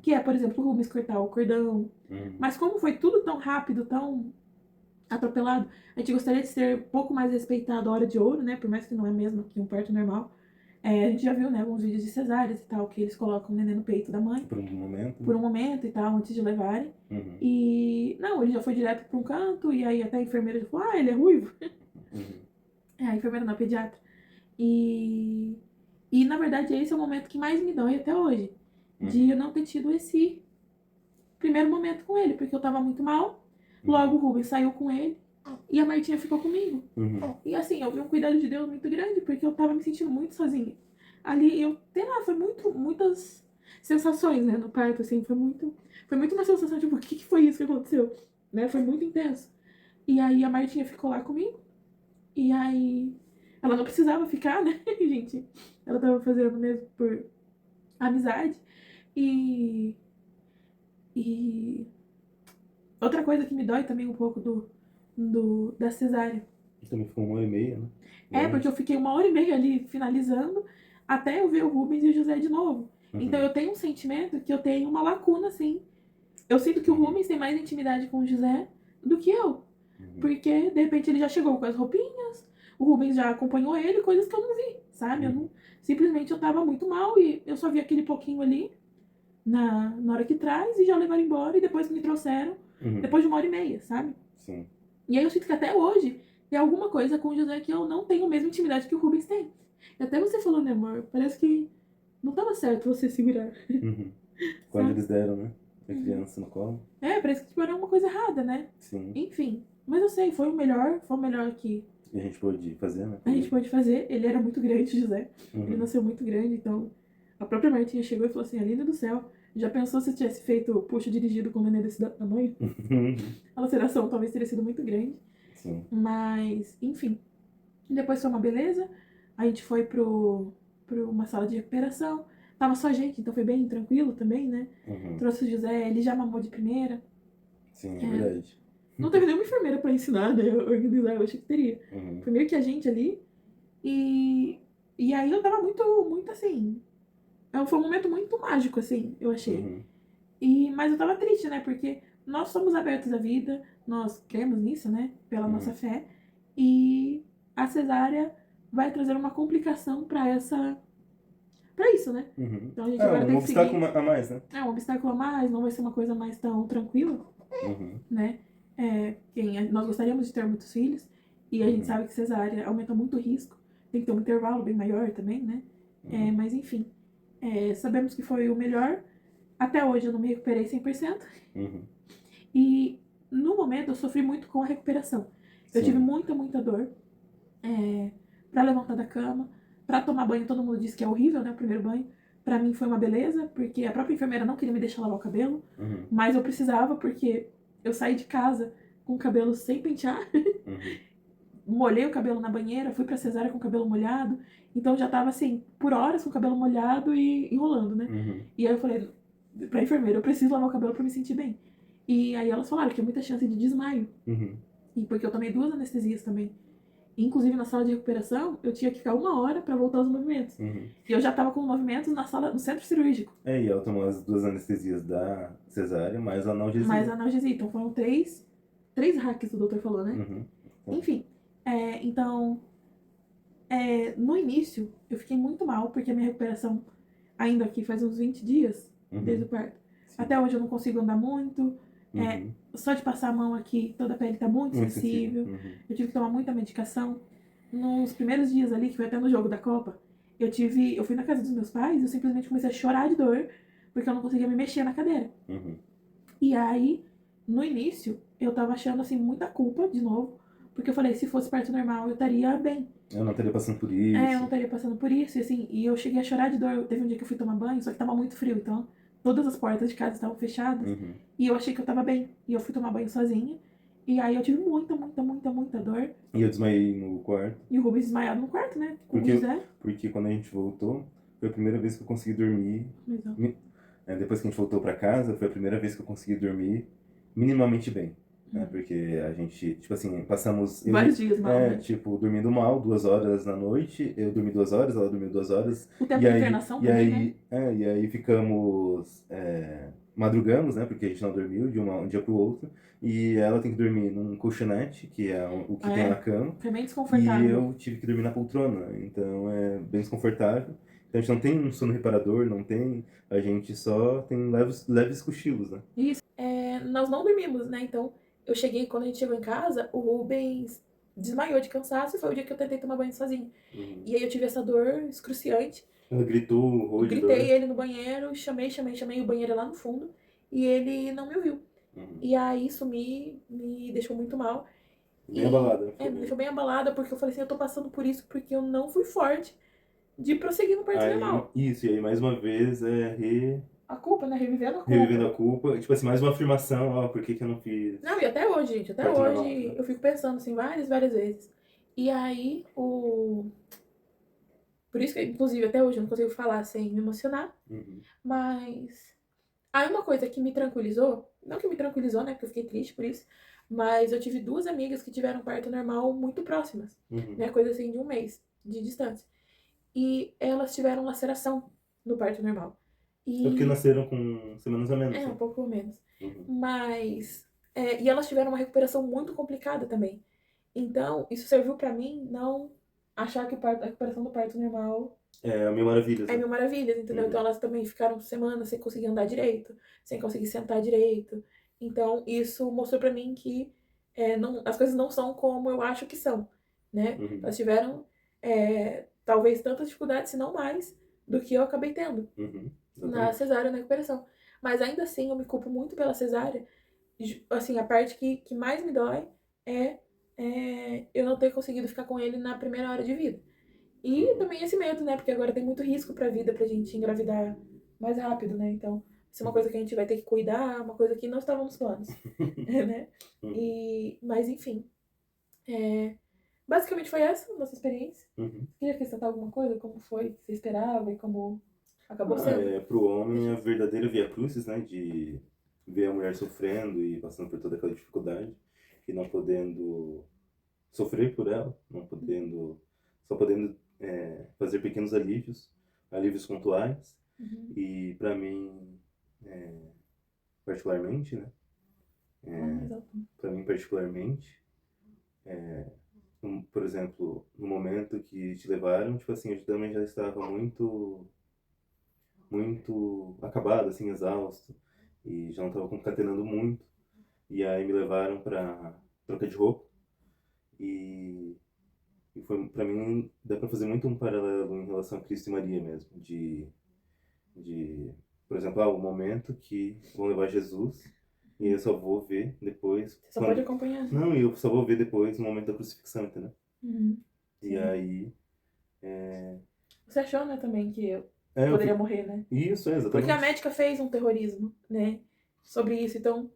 B: Que é, por exemplo, o Rubens cortar o cordão. Mas como foi tudo tão rápido, tão atropelado, a gente gostaria de ser um pouco mais respeitado a hora de ouro, né? Por mais que não é mesmo que um parto normal. A gente já viu, né, alguns vídeos de cesáreas e tal, que eles colocam o neném no peito da mãe.
A: Por um momento.
B: Por um momento e tal, antes de levarem. E, não, ele já foi direto pra um canto, e aí até a enfermeira já falou: ele é ruivo. A enfermeira não, a pediatra. E, na verdade, esse é o momento que mais me dói até hoje. De eu não ter tido esse primeiro momento com ele, porque eu tava muito mal. Logo o Rubens saiu com ele. E a Martinha ficou comigo. E assim, eu vi um cuidado de Deus muito grande, porque eu tava me sentindo muito sozinha. Ali, sei lá, foi muitas sensações, né, no parto, assim, foi muito uma sensação, tipo, o que foi isso que aconteceu? Né, foi muito intenso. E aí a Martinha ficou lá comigo. E aí, ela não precisava ficar, né, gente? Ela tava fazendo mesmo por amizade. E outra coisa que me dói também um pouco da cesárea.
A: Também ficou 1h30, né?
B: Porque eu fiquei 1h30 ali finalizando até eu ver o Rubens e o José de novo. Então eu tenho um sentimento que eu tenho uma lacuna, assim. Eu sinto que o Rubens tem mais intimidade com o José do que eu. Porque, de repente, ele já chegou com as roupinhas, o Rubens já acompanhou ele, coisas que eu não vi, sabe? Simplesmente eu tava muito mal e eu só vi aquele pouquinho ali na hora que traz e já levaram embora e depois me trouxeram, depois de 1h30, sabe?
A: Sim.
B: E aí eu sinto que até hoje tem alguma coisa com o José que eu não tenho a mesma intimidade que o Rubens tem. E até você falou, né, amor? Parece que não tava certo você segurar.
A: Quando
B: Sabe?
A: eles deram, né? A criança no colo.
B: Parece que tipo, era uma coisa errada, né?
A: Sim.
B: Enfim. Mas eu sei, foi o melhor que
A: E a gente pôde fazer, né?
B: a gente pôde fazer. Ele era muito grande, José. Ele nasceu muito grande, então a própria Martinha chegou e falou assim, Aline do céu, já pensou se eu tivesse feito puxo dirigido com o neném desse tamanho? A laceração talvez teria sido muito grande.
A: Sim.
B: Mas, enfim. Depois foi uma beleza. A gente foi pra uma sala de recuperação. Tava só a gente, então foi bem tranquilo também, né? Trouxe o José, ele já mamou de primeira.
A: Sim, é verdade.
B: Não teve nenhuma enfermeira pra ensinar, né? Organizar, eu achei que teria. Foi meio que a gente ali. E aí eu tava muito assim. Foi um momento muito mágico, assim, eu achei. Mas eu tava triste, né? Porque nós somos abertos à vida, nós cremos nisso, né? Pela nossa fé. E a cesárea vai trazer uma complicação pra isso, né? Então a gente agora tem que seguir.
A: Um obstáculo a mais, né?
B: Um obstáculo a mais, não vai ser uma coisa mais tão tranquila, né? Nós gostaríamos de ter muitos filhos e a gente sabe que cesárea aumenta muito o risco. Tem que ter um intervalo bem maior também, né? Mas enfim, sabemos que foi o melhor. Até hoje eu não me recuperei 100%. E no momento eu sofri muito com a recuperação. Eu tive muita dor pra levantar da cama, pra tomar banho. Todo mundo diz que é horrível, né? O primeiro banho. Pra mim foi uma beleza, porque a própria enfermeira não queria me deixar lavar o cabelo. Mas eu precisava, porque eu saí de casa com o cabelo sem pentear. Molhei o cabelo na banheira, fui pra cesárea com o cabelo molhado. Então já tava assim, por horas com o cabelo molhado e enrolando, né? E aí eu falei pra enfermeira, eu preciso lavar o cabelo pra me sentir bem. E aí elas falaram que tinha muita chance de desmaio. E porque eu tomei 2 anestesias também. Inclusive na sala de recuperação, eu tinha que ficar 1 hora pra voltar aos movimentos. E eu já tava com movimentos no centro cirúrgico.
A: E ela tomou as 2 anestesias da cesárea, mais a analgesia.
B: Mais a analgesia. Então foram 3 hacks, o doutor falou, né? Enfim. Então, no início, eu fiquei muito mal, porque a minha recuperação ainda aqui faz uns 20 dias, desde o parto. Até hoje eu não consigo andar muito. Só de passar a mão aqui, toda a pele tá muito sensível. Eu tive que tomar muita medicação. Nos primeiros dias ali, que foi até no jogo da Copa, eu fui na casa dos meus pais e eu simplesmente comecei a chorar de dor, porque eu não conseguia me mexer na cadeira. E aí, no início, eu tava achando, assim, muita culpa, de novo, porque eu falei, se fosse parto normal, eu estaria bem.
A: Eu não estaria passando por isso.
B: Eu não estaria passando por isso, e assim, e eu cheguei a chorar de dor. Teve um dia que eu fui tomar banho, só que tava muito frio, então todas as portas de casa estavam fechadas, e eu achei que eu tava bem. E eu fui tomar banho sozinha, e aí eu tive muita dor.
A: E eu desmaiei no quarto.
B: E o Rubens desmaiado no quarto, né? Com o José.
A: Porque quando a gente voltou, foi a primeira vez que eu consegui dormir. Depois que a gente voltou pra casa, foi a primeira vez que eu consegui dormir minimamente bem. Porque a gente, tipo assim, passamos...
B: Vários dias mal, né?
A: Tipo, dormindo mal, 2 horas na noite. Eu dormi 2 horas, ela dormiu 2 horas.
B: O tempo de internação também, né?
A: E aí ficamos... madrugamos, né? Porque a gente não dormiu de um dia pro outro. E ela tem que dormir num colchonete, que é o que tem na cama.
B: Foi bem desconfortável.
A: E eu tive que dormir na poltrona. Então é bem desconfortável. Então a gente não tem um sono reparador, não tem... A gente só tem leves cochilos, né?
B: Isso. Nós não dormimos, né? Então, quando a gente chegou em casa, o Rubens desmaiou de cansaço e foi o dia que eu tentei tomar banho sozinho. E aí eu tive essa dor excruciante.
A: Ela gritou,
B: eu gritei ele no banheiro, chamei, o banheiro é lá no fundo, e ele não me ouviu. E aí isso me deixou muito mal.
A: Bem abalada.
B: Me deixou bem abalada, porque eu falei assim, eu tô passando por isso porque eu não fui forte de prosseguir no parto normal.
A: Isso, e aí mais uma vez
B: a culpa, né? Revivendo
A: a culpa. Tipo assim, mais uma afirmação, por que eu não fiz...
B: Não, e até hoje, gente, até hoje normal, né? Eu fico pensando assim, várias vezes. E aí, por isso que, inclusive, até hoje eu não consigo falar sem me emocionar. Mas aí uma coisa que me tranquilizou, não que me tranquilizou, né, porque eu fiquei triste por isso, mas eu tive 2 amigas que tiveram parto normal muito próximas, né, coisa assim de 1 mês de distância. E elas tiveram laceração no parto normal.
A: É porque nasceram com semanas a menos.
B: Um pouco menos. Mas... e elas tiveram uma recuperação muito complicada também. Então, isso serviu pra mim não achar que a recuperação do parto normal...
A: É mil maravilhas.
B: É mil maravilhas, entendeu? Então elas também ficaram semanas sem conseguir andar direito, sem conseguir sentar direito. Então, isso mostrou pra mim que as coisas não são como eu acho que são, né? Elas tiveram, talvez, tantas dificuldades, se não mais, do que eu acabei tendo na cesárea, na recuperação. Mas ainda assim, eu me culpo muito pela cesárea. Assim, a parte que mais me dói é eu não ter conseguido ficar com ele na primeira hora de vida. E também esse medo, né? Porque agora tem muito risco pra vida, pra gente engravidar mais rápido, né? Então, isso é uma coisa que a gente vai ter que cuidar, uma coisa que não estava nos planos, né? Mas, enfim. Basicamente foi essa a nossa experiência. Você queria acrescentar alguma coisa? Como foi que você esperava e como acabou sendo?
A: Pro homem, a verdadeira via crucis, né? De ver a mulher sofrendo e passando por toda aquela dificuldade e não podendo sofrer por ela, não podendo, só podendo fazer pequenos alívios pontuais. E para mim, particularmente, né? Para mim particularmente, por exemplo, no momento que te levaram, tipo assim, eu também já estava muito acabado, assim, exausto, e já não estava concatenando muito. E aí me levaram para troca de roupa. E foi, para mim, dá para fazer muito um paralelo em relação a Cristo e Maria mesmo. Por exemplo, o momento que vão levar Jesus, e eu só vou ver depois.
B: Você só pode acompanhar.
A: Não, eu só vou ver depois no momento da crucifixão, entendeu? E
B: Sim.
A: aí.
B: Você achou, né, também que eu poderia morrer, né?
A: Isso, exatamente.
B: Porque a médica fez um terrorismo, né? Sobre isso. Então,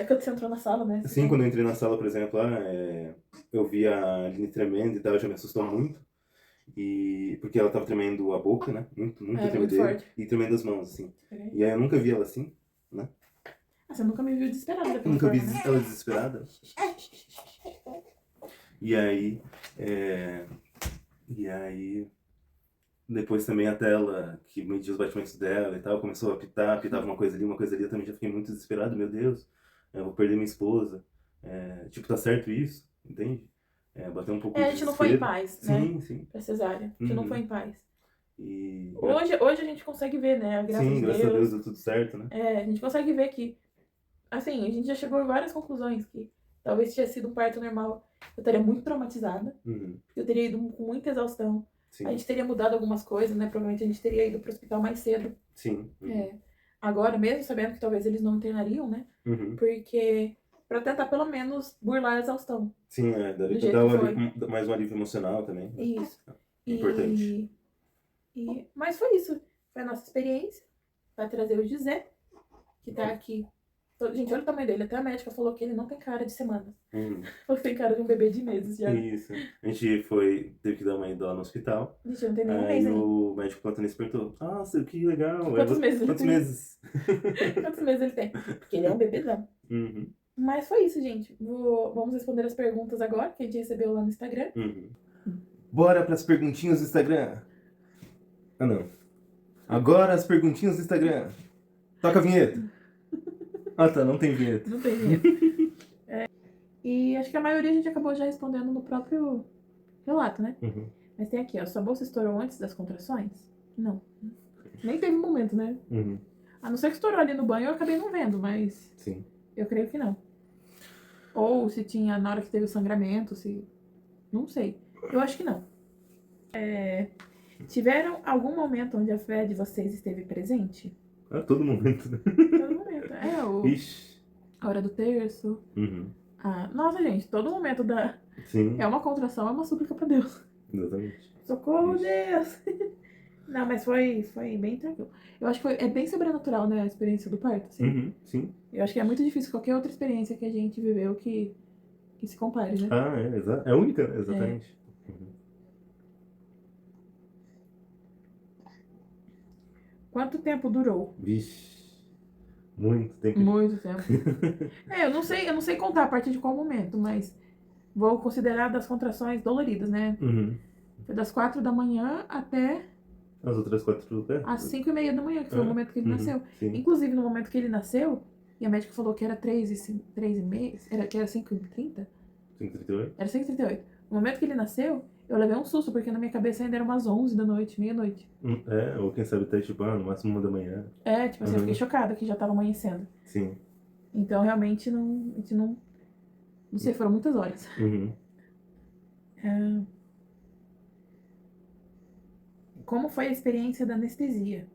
B: quando você entrou na sala, né?
A: Sim, quando eu entrei na sala, por exemplo, eu vi a Aline tremendo e tal, já me assustou muito. Porque ela tava tremendo a boca, né? Muito tremedeira.
B: Muito forte.
A: E tremendo as mãos, assim. E aí eu nunca vi ela assim, né?
B: Você nunca me viu desesperada daquela
A: Nunca vi
B: forma, né?
A: ela desesperada. E aí... Depois também a tela que media os batimentos dela e tal, começou a apitar, pitava uma coisa ali, eu também já fiquei muito desesperado, meu Deus, eu vou perder minha esposa. Tipo, tá certo isso? Entende? Bateu um pouco de
B: a gente não foi em paz, né?
A: Sim.
B: Pra cesárea. A gente não foi em paz.
A: E...
B: Hoje a gente consegue ver, né? Graças
A: a Deus deu tudo certo, né?
B: A gente consegue ver que, assim, a gente já chegou a várias conclusões que talvez se tivesse sido um parto normal, eu estaria muito traumatizada, eu teria ido com muita exaustão. Sim. A gente teria mudado algumas coisas, né? Provavelmente a gente teria ido pro hospital mais cedo.
A: Sim.
B: Agora, mesmo sabendo que talvez eles não internariam, né? Porque pra tentar pelo menos burlar a exaustão.
A: Sim, daria pra dar mais um alívio emocional também.
B: Isso.
A: Importante.
B: Mas foi isso. Foi a nossa experiência. Vai trazer o José, que tá aqui. Gente, olha o tamanho dele. Até a médica falou que ele não tem cara de semanas. Falou que tem cara de um bebê de meses já.
A: Isso. A gente teve que dar uma ida lá no hospital.
B: Gente, não tem nem um mês ainda.
A: Aí o médico plantonista perguntou: nossa, que legal.
B: Quantos meses ele tem?
A: Quantos
B: meses ele tem? Porque ele é um bebezão. Mas foi isso, gente. Vamos responder as perguntas agora, que a gente recebeu lá no Instagram.
A: Bora pras perguntinhas do Instagram. Ah, não. Agora as perguntinhas do Instagram. Toca a vinheta. Ah, tá, não tem vinheta.
B: Não tem vinheta. E acho que a maioria a gente acabou já respondendo no próprio relato, né? Mas tem aqui, ó. Sua bolsa estourou antes das contrações? Não. Nem teve momento, né? A não ser que estourou ali no banho, eu acabei não vendo, mas...
A: Sim.
B: Eu creio que não. Ou se tinha na hora que teve o sangramento, se... Não sei. Eu acho que não. Tiveram algum momento onde a fé de vocês esteve presente?
A: Todo momento, né?
B: Todo momento.
A: Ixi.
B: A hora do terço. Nossa, gente, todo momento da...
A: Sim.
B: É uma contração, é uma súplica pra Deus.
A: Exatamente.
B: Socorro, Deus! Não, mas foi bem tranquilo. Eu acho que é bem sobrenatural, né, a experiência do parto, assim.
A: Sim.
B: Eu acho que é muito difícil qualquer outra experiência que a gente viveu que se compare, né?
A: É única, exatamente.
B: Quanto tempo durou?
A: Vixe. Muito tempo.
B: Muito tempo. Eu não sei contar a partir de qual momento, mas vou considerar das contrações doloridas, né? Foi das 4 da manhã até...
A: As outras 4
B: às 5:30 da manhã, que foi o momento que ele nasceu.
A: Sim.
B: Inclusive, no momento que ele nasceu, e a médica falou que era 3:30, que era 5:30?
A: 5:38?
B: Era 5:38. No momento que ele nasceu, eu levei um susto, porque na minha cabeça ainda era umas 11 da noite, meia-noite.
A: Ou quem sabe até, tipo, no máximo 1 da manhã.
B: Tipo assim, eu fiquei chocada que já tava amanhecendo.
A: Sim.
B: Então, realmente, a gente não sei, foram muitas horas. como foi a experiência da anestesia.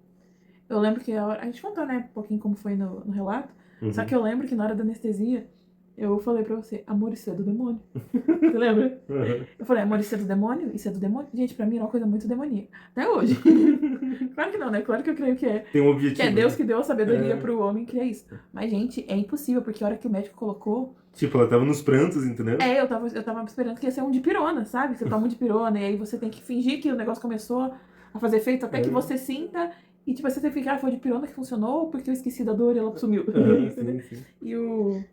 B: Eu lembro que a gente contou, né, um pouquinho como foi no relato. Só que eu lembro que na hora da anestesia, eu falei pra você, amor, isso é do demônio. Você lembra? Eu falei, amor, isso é do demônio? Isso é do demônio? Gente, pra mim era uma coisa muito demoníaca. Até hoje. Claro que não, né? Claro que eu creio que é.
A: Tem um objetivo.
B: Que é Deus que deu a sabedoria pro homem criar isso. Mas, gente, é impossível, porque a hora que o médico colocou...
A: Tipo, ela tava nos prantos, entendeu?
B: Eu tava esperando que ia ser um dipirona, sabe? Você toma um dipirona e aí você tem que fingir que o negócio começou a fazer efeito até que você sinta... E tipo, você tem que ficar, foi de pirona que funcionou, porque eu esqueci da dor e ela sumiu.
A: Sim.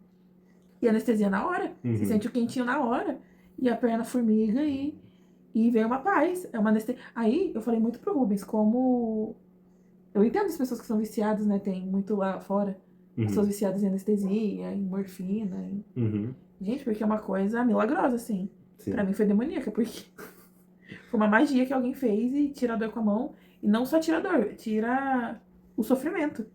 B: E anestesia na hora. Você sente o quentinho na hora. E a perna formiga e vem uma paz. É uma anestesia. Aí eu falei muito pro Rubens, como... Eu entendo as pessoas que são viciadas, né? Tem muito lá fora. Pessoas viciadas em anestesia, em morfina. Gente, porque é uma coisa milagrosa, assim. Sim. Pra mim foi demoníaca, porque foi uma magia que alguém fez e tira a dor com a mão. E não só tira a dor, tira o sofrimento.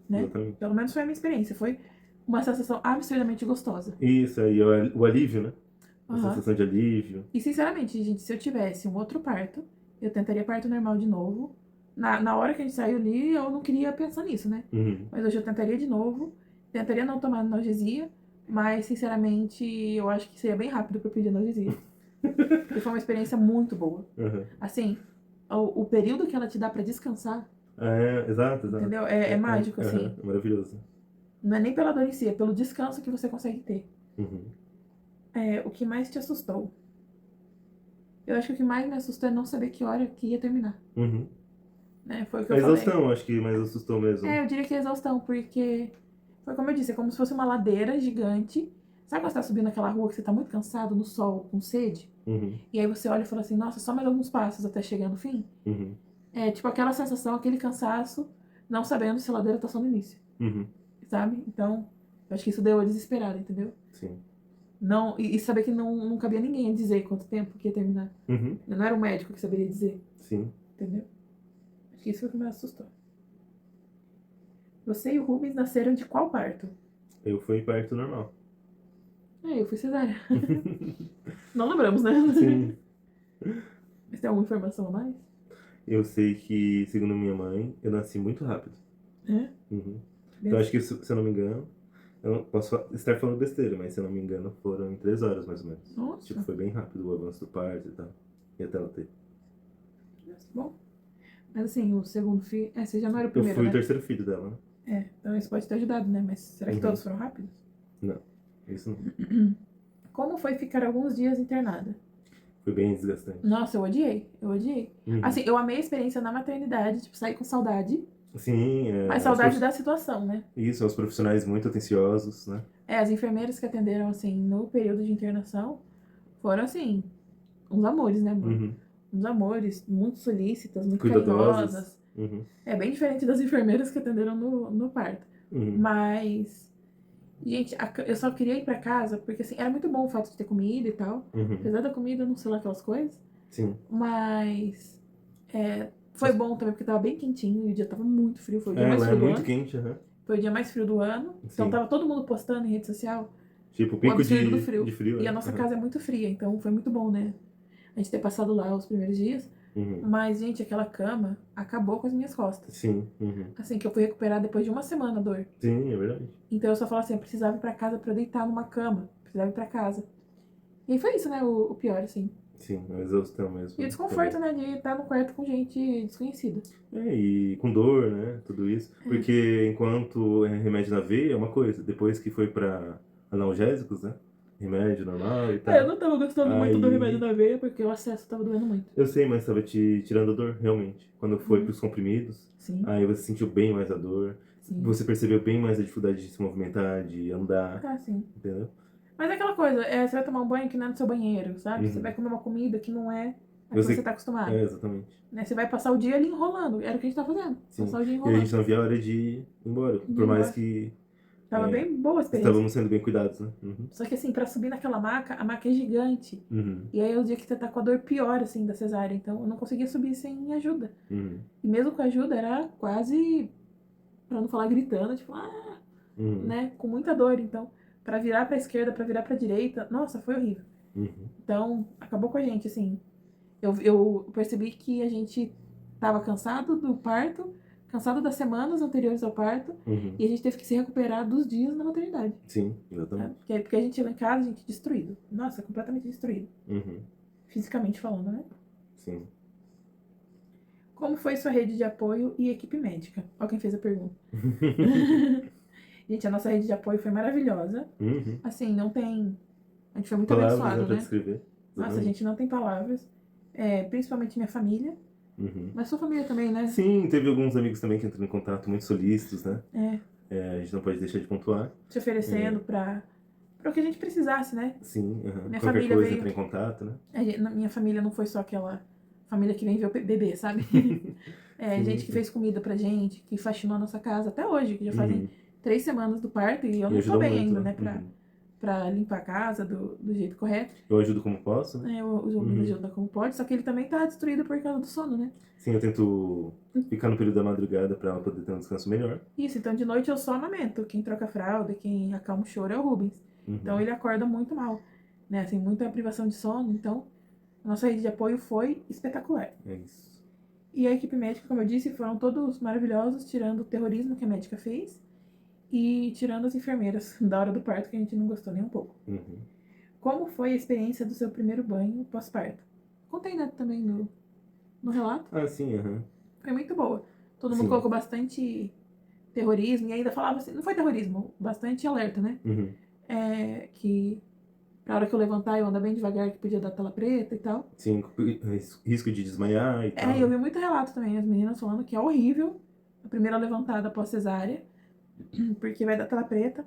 B: Né?
A: Exatamente.
B: Pelo menos foi a minha experiência. Foi uma sensação absurdamente gostosa.
A: Isso, aí o alívio, né? A sensação de alívio.
B: E sinceramente, gente, se eu tivesse um outro parto, eu tentaria parto normal de novo. Na hora que a gente saiu ali, eu não queria pensar nisso, né? Mas hoje eu tentaria de novo. Tentaria não tomar analgesia. Mas, sinceramente, eu acho que seria bem rápido pra eu pedir analgesia. Porque foi uma experiência muito boa. Assim, o período que ela te dá pra descansar...
A: Exato.
B: Entendeu? É mágico, assim.
A: É maravilhoso.
B: Não é nem pela dor em si, é pelo descanso que você consegue ter. O que mais te assustou? Eu acho que o que mais me assustou é não saber que hora que ia terminar. Né? Foi o que eu falei. A
A: exaustão, acho que mais assustou mesmo.
B: Eu diria que é a exaustão, porque... Foi como eu disse, é como se fosse uma ladeira gigante. Sabe quando você tá subindo aquela rua que você tá muito cansado, no sol, com sede? E aí você olha e fala assim, nossa, só mais alguns passos até chegar no fim? É tipo aquela sensação, aquele cansaço, não sabendo se a ladeira tá só no início. Sabe? Então, eu acho que isso deu a desesperada, entendeu?
A: Sim.
B: Não, e saber que não cabia ninguém a dizer quanto tempo que ia terminar. Não era um médico que saberia dizer.
A: Sim.
B: Entendeu? Acho que isso foi o que me assustou. Você e o Rubens nasceram de qual parto?
A: Eu fui parto normal.
B: Eu fui cesárea. Não lembramos, né?
A: Sim.
B: Mas tem alguma informação a mais?
A: Eu sei que, segundo minha mãe, eu nasci muito rápido. Então acho que, se eu não me engano, eu não posso estar falando besteira, mas se eu não me engano, foram em 3 horas mais ou menos.
B: Nossa.
A: Tipo, foi bem rápido o avanço do parto e tal. E até ela ter.
B: Nossa, bom. Mas assim, o segundo filho... você já não era o primeiro,
A: Eu fui
B: né?
A: o terceiro filho dela, né?
B: Então isso pode ter ajudado, né? Mas será que todos foram rápidos?
A: Não, isso não.
B: Como foi ficar alguns dias internada?
A: Foi bem desgastante.
B: Nossa, eu odiei. Assim, eu amei a experiência na maternidade, tipo, saí com saudade.
A: Sim,
B: Mas saudade da situação, né?
A: Isso, os profissionais muito atenciosos, né?
B: As enfermeiras que atenderam, assim, no período de internação, foram, assim, uns amores, né, amor? Uns amores, muito solícitas, muito carinhosas. É bem diferente das enfermeiras que atenderam no parto. Mas, gente, eu só queria ir pra casa, porque, assim, era muito bom o fato de ter comida e tal. Apesar da comida, não sei lá, aquelas coisas.
A: Sim.
B: Mas, foi bom também, porque tava bem quentinho e o dia tava muito frio. Foi o dia mais frio do ano.
A: Muito quente,
B: Foi o dia mais frio do ano. Sim. Então tava todo mundo postando em rede social.
A: Tipo, pico
B: do frio.
A: De frio.
B: E a nossa casa é muito fria, então foi muito bom, né? A gente ter passado lá os primeiros dias. Mas, gente, aquela cama acabou com as minhas costas.
A: Sim.
B: Assim, que eu fui recuperar depois de uma semana a dor.
A: Sim, é verdade.
B: Então eu só falava assim, eu precisava ir pra casa pra eu deitar numa cama. Precisava ir pra casa. E aí foi isso, né? O pior, assim.
A: Sim, a exaustão mesmo.
B: E o desconforto, né? De estar no quarto com gente desconhecida.
A: E com dor, né? Tudo isso. Porque enquanto remédio na veia é uma coisa. Depois que foi pra analgésicos, né? Remédio normal e tal.
B: Eu não tava gostando muito do remédio na veia, porque o acesso tava doendo muito.
A: Eu sei, mas tava te tirando a dor, realmente. Quando foi pros comprimidos,
B: Sim.
A: Aí você sentiu bem mais a dor.
B: Sim.
A: Você percebeu bem mais a dificuldade de se movimentar, de andar.
B: Sim.
A: Entendeu?
B: Mas é aquela coisa, você vai tomar um banho que não é no seu banheiro, sabe? Você vai comer uma comida que não é a que você tá acostumado.
A: Exatamente.
B: Né? Você vai passar o dia ali enrolando. Era o que a gente tá fazendo.
A: Sim.
B: Passar o dia
A: E
B: enrolando.
A: a gente não via a hora de ir embora. Por mais que...
B: Tava bem boa a experiência.
A: Estávamos sendo bem cuidados, né?
B: Só que assim, pra subir naquela maca, a maca é gigante. E aí é o dia que você tá com a dor pior, assim, da cesárea. Então eu não conseguia subir sem ajuda. E mesmo com ajuda, era quase, pra não falar gritando, tipo, né? Com muita dor. Então, pra virar pra esquerda, pra virar pra direita, nossa, foi horrível. Então, acabou com a gente, assim. Eu percebi que a gente tava cansado do parto, cansado das semanas anteriores ao parto, e a gente teve que se recuperar dos dias na maternidade.
A: Sim, exatamente.
B: Tá? Porque a gente chegou em casa, a gente destruído. Nossa, completamente destruído. Fisicamente falando, né?
A: Sim.
B: Como foi sua rede de apoio e equipe médica? Olha quem fez a pergunta. Gente, a nossa rede de apoio foi maravilhosa. Assim, não tem... A gente foi muito
A: palavras,
B: abençoado,
A: pra
B: né?
A: descrever.
B: Nossa, a gente não tem palavras. Principalmente minha família. Mas sua família também, né?
A: Sim, teve alguns amigos também que entraram em contato, muito solícitos, né? A gente não pode deixar de pontuar.
B: Se oferecendo pra o que a gente precisasse, né?
A: Sim,
B: Minha
A: qualquer
B: família
A: coisa
B: veio...
A: entra em contato, né?
B: Minha família não foi só aquela família que vem ver o bebê, sabe? Gente que fez comida pra gente, que faxinou a nossa casa até hoje, que já fazem 3 semanas do parto e eu não tô bem
A: muito,
B: ainda, né? Pra limpar a casa do jeito correto.
A: Eu ajudo como posso, né?
B: O João me ajuda como pode, só que ele também tá destruído por causa do sono, né?
A: Sim, eu tento ficar no período da madrugada pra ela poder ter um descanso melhor.
B: Isso, então de noite eu só amamento. Quem troca a fralda, quem acalma o choro é o Rubens. Então ele acorda muito mal, né? Assim, muita privação de sono, então a nossa rede de apoio foi espetacular.
A: É isso.
B: E a equipe médica, como eu disse, foram todos maravilhosos, tirando o terrorismo que a médica fez e tirando as enfermeiras da hora do parto, que a gente não gostou nem um pouco. Como foi a experiência do seu primeiro banho pós-parto? Contei, né, também no relato.
A: Ah, sim,
B: Foi muito boa. Todo mundo colocou bastante terrorismo e ainda falava assim, não foi terrorismo, bastante alerta, né? Que pra hora que eu levantar eu andar bem devagar, que podia dar tela preta e tal.
A: Sim, risco de desmaiar e tal.
B: E eu vi muito relato também, as meninas falando que é horrível a primeira levantada após cesárea, porque vai dar tela preta,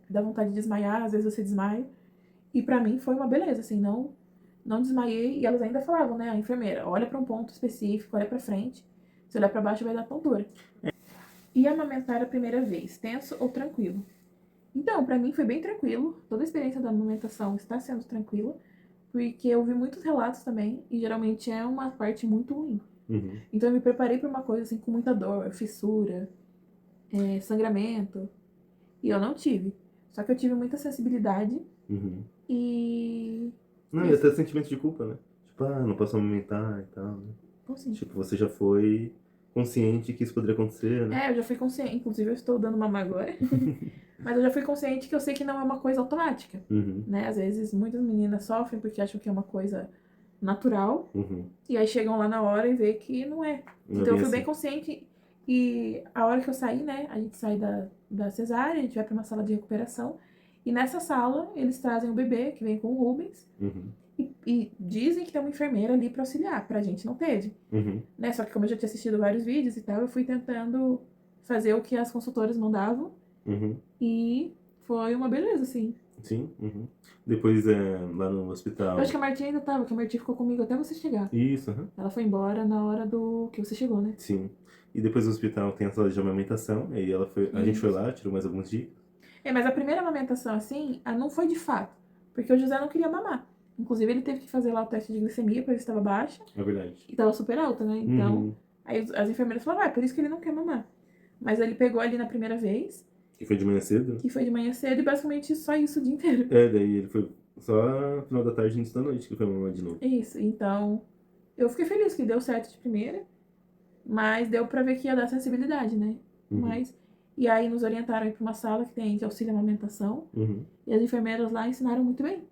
B: dá vontade de desmaiar, às vezes você desmaia. E pra mim foi uma beleza, assim, não desmaiei. E elas ainda falavam, né, a enfermeira, olha pra um ponto específico, olha pra frente, se olhar pra baixo vai dar tontura. E amamentar a primeira vez, tenso ou tranquilo? Então, pra mim foi bem tranquilo, toda a experiência da amamentação está sendo tranquila, porque eu vi muitos relatos também, e geralmente é uma parte muito ruim. Então eu me preparei pra uma coisa assim, com muita dor, fissura, sangramento, e eu não tive. Só que eu tive muita sensibilidade e...
A: Não, e até sentimento de culpa, né? Tipo, não posso amamentar e tal, né?
B: Assim.
A: Tipo, você já foi consciente que isso poderia acontecer, né?
B: Eu já fui consciente, inclusive eu estou dando mamar agora, mas eu já fui consciente que eu sei que não é uma coisa automática, né? Às vezes muitas meninas sofrem porque acham que é uma coisa natural, e aí chegam lá na hora e vê que não é. Então eu fui bem consciente, e a hora que eu saí, né, a gente sai da cesárea, a gente vai para uma sala de recuperação, e nessa sala eles trazem o bebê, que vem com o Rubens, e dizem que tem uma enfermeira ali para auxiliar, pra gente não teve. Né? Só que como eu já tinha assistido vários vídeos e tal, eu fui tentando fazer o que as consultoras mandavam, e foi uma beleza, assim.
A: Sim, Depois, lá no hospital...
B: Eu acho que a Martinha ainda tava, que a Martinha ficou comigo até você chegar.
A: Isso,
B: Ela foi embora na hora do que você chegou, né?
A: Sim. E depois no hospital tem a sala de amamentação, e aí a gente foi lá, tirou mais alguns dias.
B: Mas a primeira amamentação, assim, não foi de fato, porque o José não queria mamar. Inclusive, ele teve que fazer lá o teste de glicemia pra ver se estava baixa.
A: É verdade.
B: E tava super alta, né? Então, aí as enfermeiras falaram, é por isso que ele não quer mamar. Mas ele pegou ali na primeira vez.
A: Que foi de manhã cedo?
B: Que foi de manhã cedo e basicamente só isso o dia inteiro.
A: Daí ele foi só no final da tarde e início da noite que ele foi mamar de novo.
B: Isso, então eu fiquei feliz que deu certo de primeira, mas deu pra ver que ia dar sensibilidade, né? E aí nos orientaram pra uma sala que tem de auxílio à amamentação, e as enfermeiras lá ensinaram muito bem.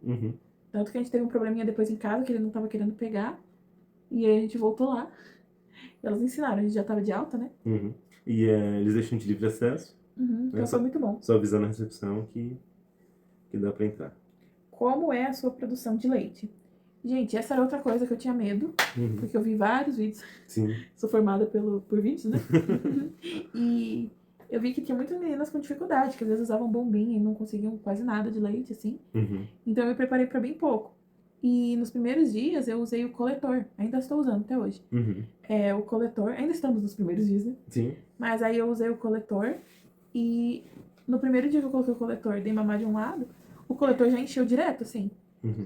B: Tanto que a gente teve um probleminha depois em casa, que ele não tava querendo pegar, e aí a gente voltou lá, e elas ensinaram, a gente já tava de alta, né?
A: E eles deixam de livre acesso.
B: Então foi muito bom.
A: Só avisando a recepção que dá pra entrar.
B: Como é a sua produção de leite? Gente, essa era outra coisa que eu tinha medo, porque eu vi vários vídeos.
A: Sim.
B: Sou formada por vídeos, né? E eu vi que tinha muitas meninas com dificuldade, que às vezes usavam bombinha e não conseguiam quase nada de leite, assim. Então eu me preparei pra bem pouco. E nos primeiros dias eu usei o coletor, ainda estou usando até hoje. O coletor, ainda estamos nos primeiros dias, né?
A: Sim.
B: Mas aí eu usei o coletor e no primeiro dia que eu coloquei o coletor, dei mamar de um lado, o coletor já encheu direto, assim.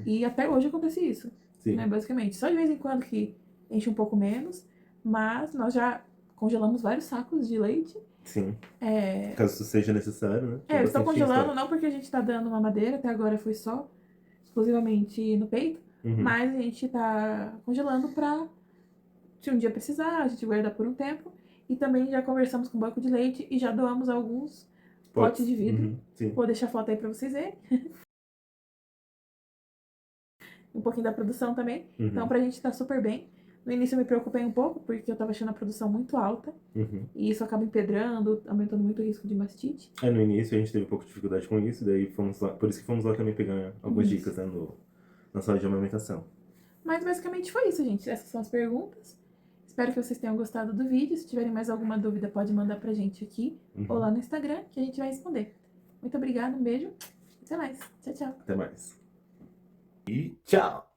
B: E até hoje acontece isso, né, basicamente. Só de vez em quando que enche um pouco menos, mas nós já congelamos vários sacos de leite.
A: Sim. Caso isso seja necessário, né?
B: Eu estou congelando não porque a gente tá dando mamadeira, até agora foi só exclusivamente no peito, mas a gente tá congelando pra se um dia precisar, a gente guarda por um tempo. E também já conversamos com o banco de leite e já doamos alguns potes de vidro. Vou deixar a foto aí pra vocês verem. Um pouquinho da produção também. Então, pra gente tá super bem. No início eu me preocupei um pouco, porque eu tava achando a produção muito alta. E isso acaba empedrando, aumentando muito o risco de mastite.
A: No início a gente teve um pouco de dificuldade com isso, daí fomos lá, por isso que fomos lá também pegar algumas dicas, né, na sala de amamentação.
B: Mas basicamente foi isso, gente. Essas são as perguntas. Espero que vocês tenham gostado do vídeo. Se tiverem mais alguma dúvida, pode mandar pra gente aqui ou lá no Instagram, que a gente vai responder. Muito obrigada, um beijo. Até mais. Tchau, tchau.
A: Até mais. E tchau!